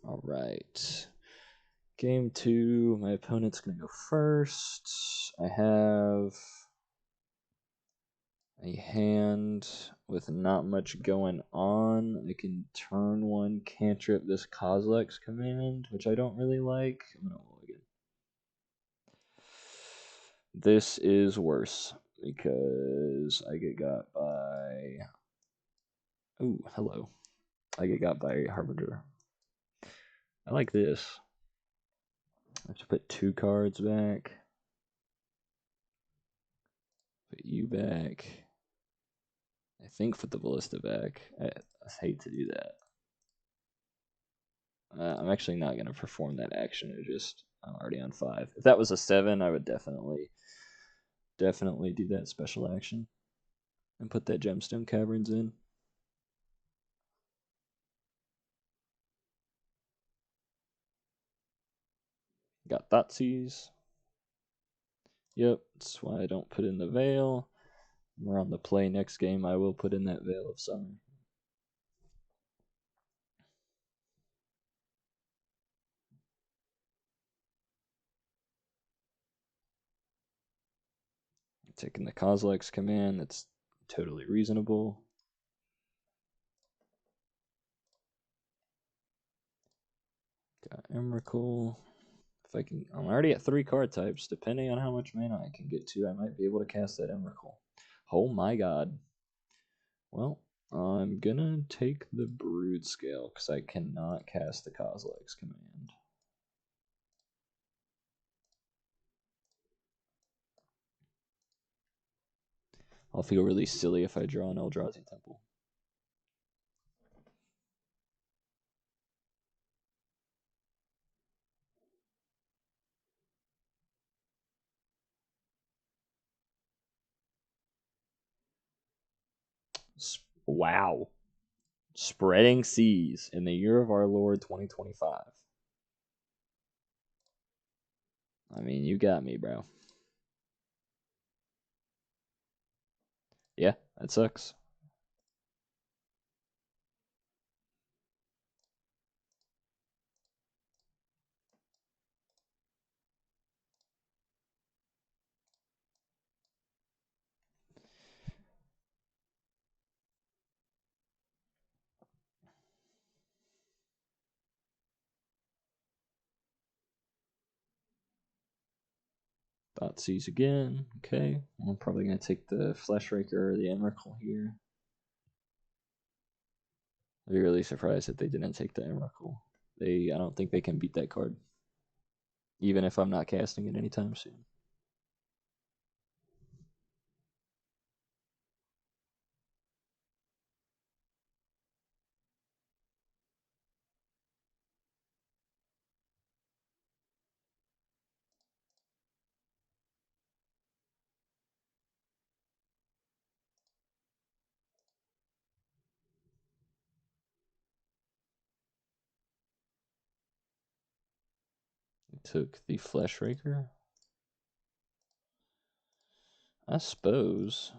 All right. Game 2. My opponent's gonna go first. I have a hand with not much going on. I can turn 1 cantrip this Kozilek's Command, which I don't really like. I'm gonna mulligan. This is worse because I get got by... Ooh, hello. I get got by Harbinger. I like this. I have to put 2 cards back. Put you back. I think put the Ballista back. I hate to do that. I'm actually not going to perform that action. I'm already on 5. If that was a 7, I would definitely do that special action and put that Gemstone Caverns in. Got Thoughtseize. Yep, that's why I don't put in the Veil. We're on the play next game. I will put in that Veil of Summer. Taking the Kozilek's command, that's totally reasonable. Got Emrakul. If I can, I'm already at 3 card types. Depending on how much mana I can get to, I might be able to cast that Emrakul. Oh my god. Well, I'm gonna take the Broodscale because I cannot cast the Kozilek's command. I'll feel really silly if I draw an Eldrazi Temple. Wow. Spreading Seas in the year of our Lord 2025. I mean, you got me, bro. Yeah, that sucks. Thoughtseize again. Okay. I'm probably going to take the Fleshraker or the Emrakul here. I'd be really surprised if they didn't take the Emrakul. I don't think they can beat that card. Even if I'm not casting it anytime soon. Took the Fleshraker. I suppose.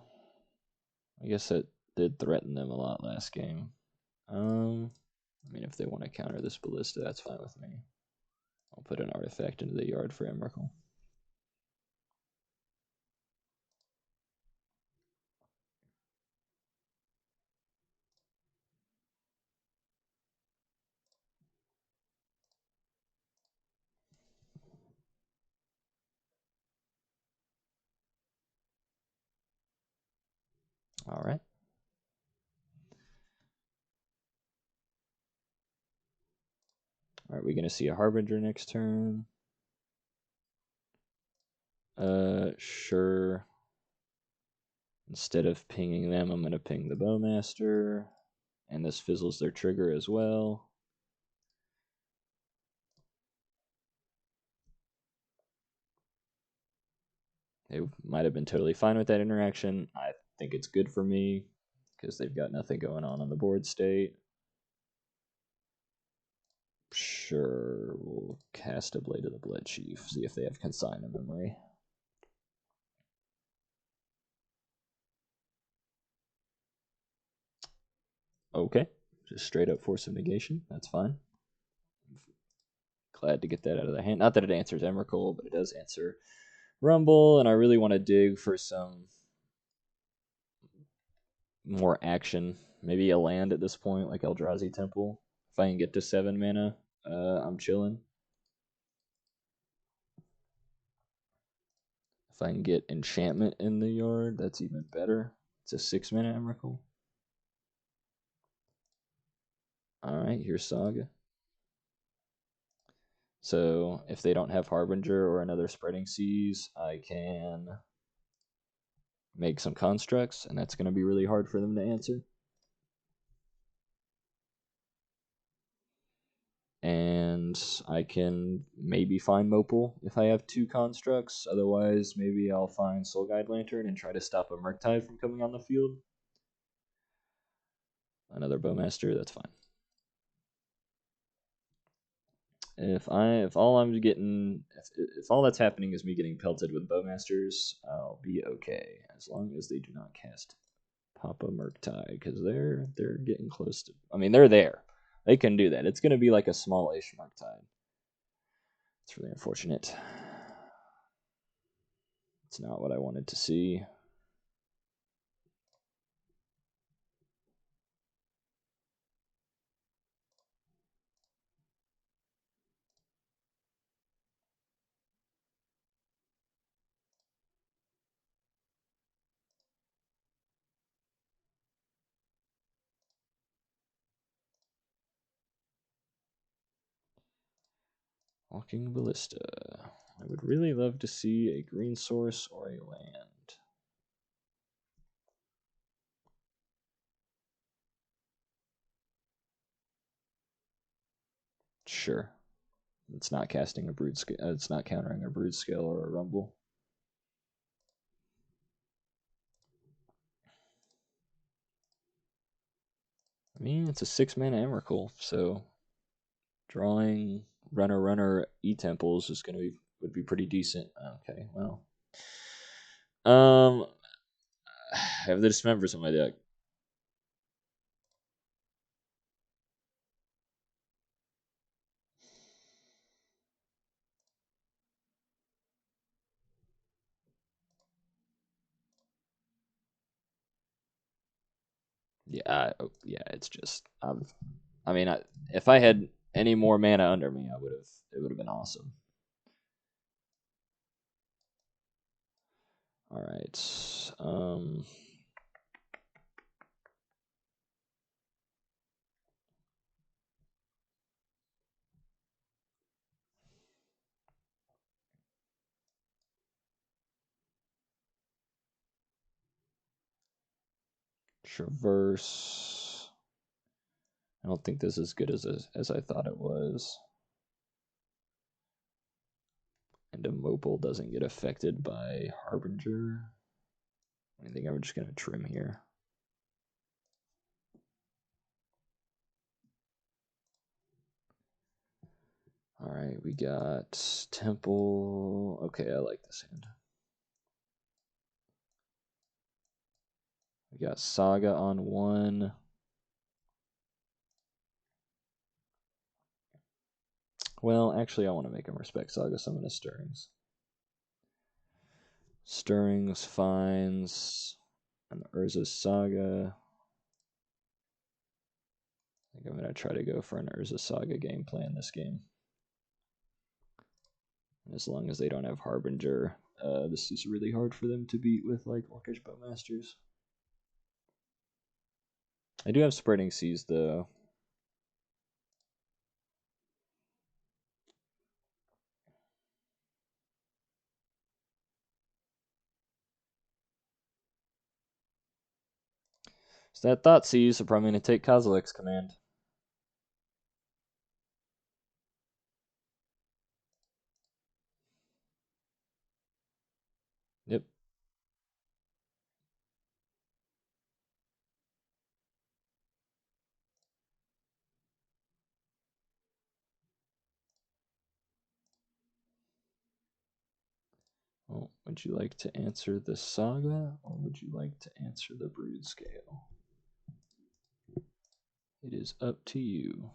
I guess it did threaten them a lot last game. I mean, if they want to counter this Ballista, that's fine with me. I'll put an artifact into the yard for Emrakul. All right. All right, we're going to see a Harbinger next turn. Sure. Instead of pinging them, I'm going to ping the Bowmaster. And this fizzles their trigger as well. They might have been totally fine with that interaction. I think it's good for me because they've got nothing going on the board state. Sure, we'll cast a Blade of the Blood Chief, see if they have Consign of Memory. Okay, just straight up Force of Negation, that's fine. Glad to get that out of the hand. Not that it answers Emrakul, but it does answer Rumble, and I really want to dig for some more action. Maybe a land at this point, like Eldrazi Temple. If I can get to 7 mana, I'm chilling. If I can get Enchantment in the yard, that's even better. It's a 6 mana Emrakul. Alright, here's Saga. So if they don't have Harbinger or another Spreading Seas, I can make some constructs, and that's going to be really hard for them to answer. And I can maybe find Mopal if I have 2 constructs. Otherwise, maybe I'll find Soul Guide Lantern and try to stop a Murktide from coming on the field. Another Bowmaster, that's fine. If all I'm getting, if all that's happening is me getting pelted with Bowmasters, I'll be okay as long as they do not cast Papa Murktide, because they're getting close to. I mean, they're there. They can do that. It's going to be like a small-ish Murktide. It's really unfortunate. That's not what I wanted to see. Walking Ballista. I would really love to see a green source or a land. Sure. It's not casting a Broodscale. It's not countering a Broodscale or a Rumble. I mean, it's a 6-mana Emrakul, so drawing runner E-Temples is gonna would be pretty decent. Okay, well. I have the Dismembers on my deck. Yeah, it's just I mean, if I had any more mana under me, it would have been awesome. All right. Traverse. I don't think this is as good as I thought it was. And Immobile doesn't get affected by Harbinger. I think I'm just going to trim here. All right, we got Temple. Okay, I like this hand. We got Saga on 1. Well, actually, I want to make him respect Saga, so I'm going to Stirrings. Stirrings finds an Urza's Saga. I think I'm going to try to go for an Urza Saga game plan this game. And as long as they don't have Harbinger, this is really hard for them to beat with like Orcish Bowmasters. I do have Spreading Seas though. So that Thoughtseize, so probably going to take Kozilek's command. Yep. Well, would you like to answer the Saga, or would you like to answer the Broodscale? It is up to you.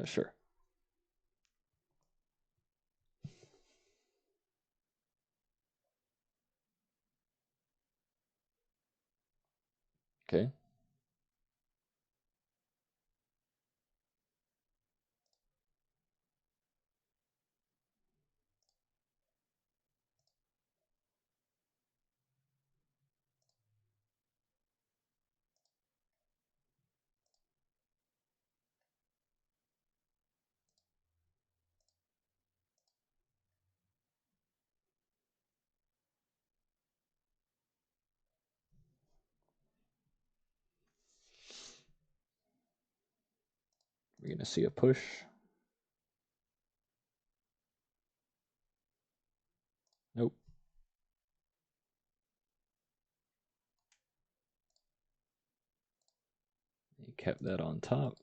Sure. Okay. We're going to see a push. kept that on top.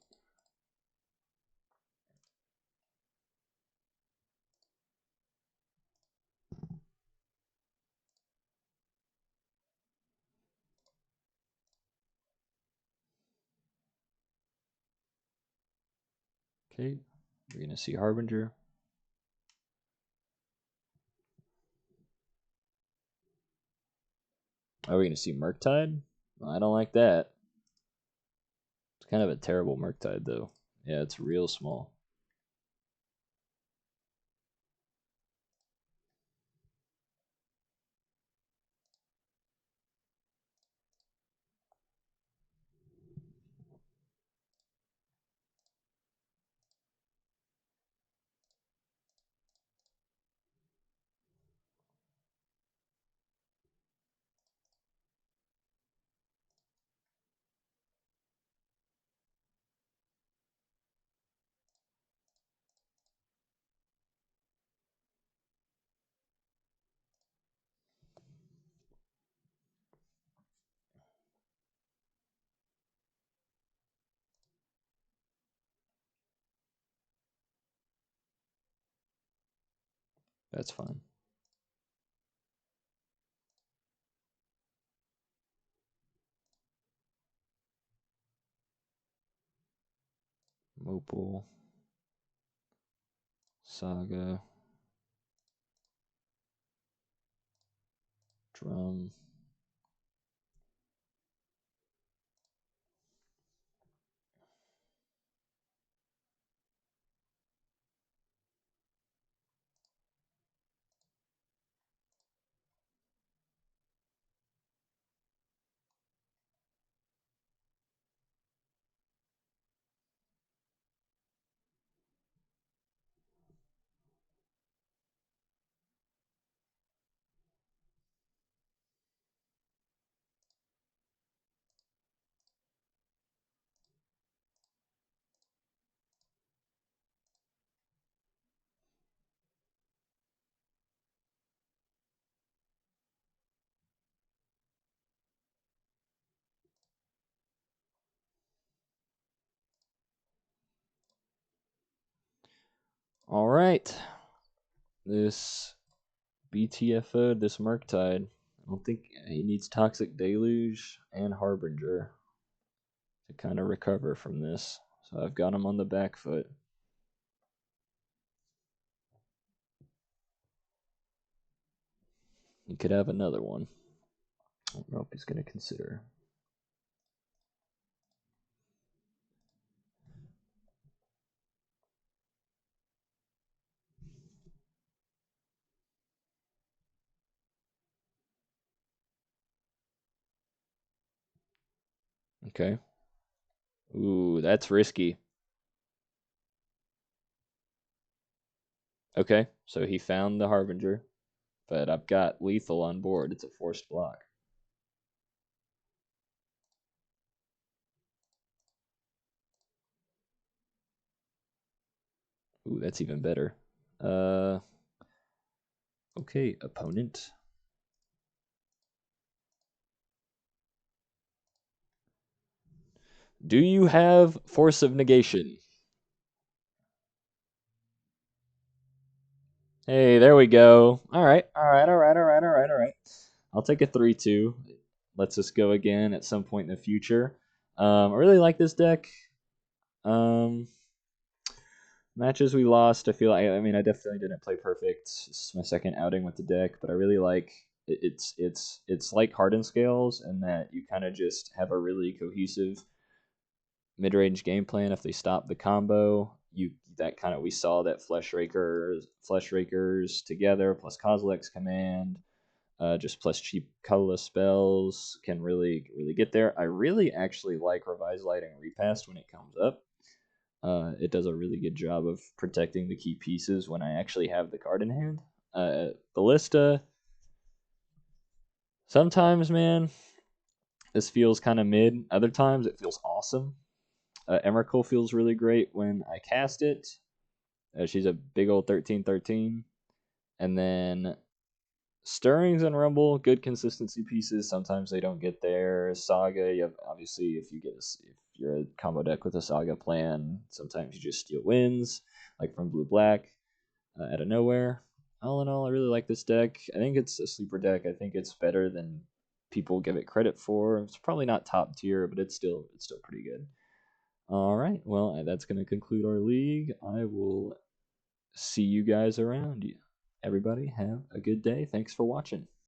Okay, we're going to see Harbinger. Are we going to see Murktide? Well, I don't like that. It's kind of a terrible Murktide, though. Yeah, it's real small. That's fine. Mopal. Saga. Drum. All right. This BTFO'd this Murktide. I don't think he needs Toxic Deluge and Harbinger to kind of recover from this. So I've got him on the back foot. He could have another one. I don't know if he's going to consider. Okay. Ooh, that's risky. Okay, so he found the Harbinger, but I've got lethal on board. It's a forced block. Ooh, that's even better. Okay, opponent. Do you have Force of Negation? Hey, there we go. All right. I'll take a 3-2. Lets us go again at some point in the future. I really like this deck. Matches we lost, I feel like, I mean, I definitely didn't play perfect. This is my second outing with the deck, but I really like it's like Hardened Scales in that you kind of just have a really cohesive mid-range game plan. If they stop the combo, you that kind of we saw that Flesh Rakers together plus Kozilek's command, just plus cheap colorless spells can really get there. I really actually like Revise Lighting Repast when it comes up. It does a really good job of protecting the key pieces when I actually have the card in hand. Ballista, sometimes, man, this feels kind of mid. Other times, it feels awesome. Emrakul feels really great when I cast it. She's a big old 13/13. And then Stirrings and Rumble, good consistency pieces. Sometimes they don't get there. Saga, you have, obviously, if you're a combo deck with a Saga plan, sometimes you just steal wins, like from Blue Black, out of nowhere. All in all, I really like this deck. I think it's a sleeper deck. I think it's better than people give it credit for. It's probably not top tier, but it's still pretty good. All right, well, that's going to conclude our league. I will see you guys around. Everybody have a good day. Thanks for watching.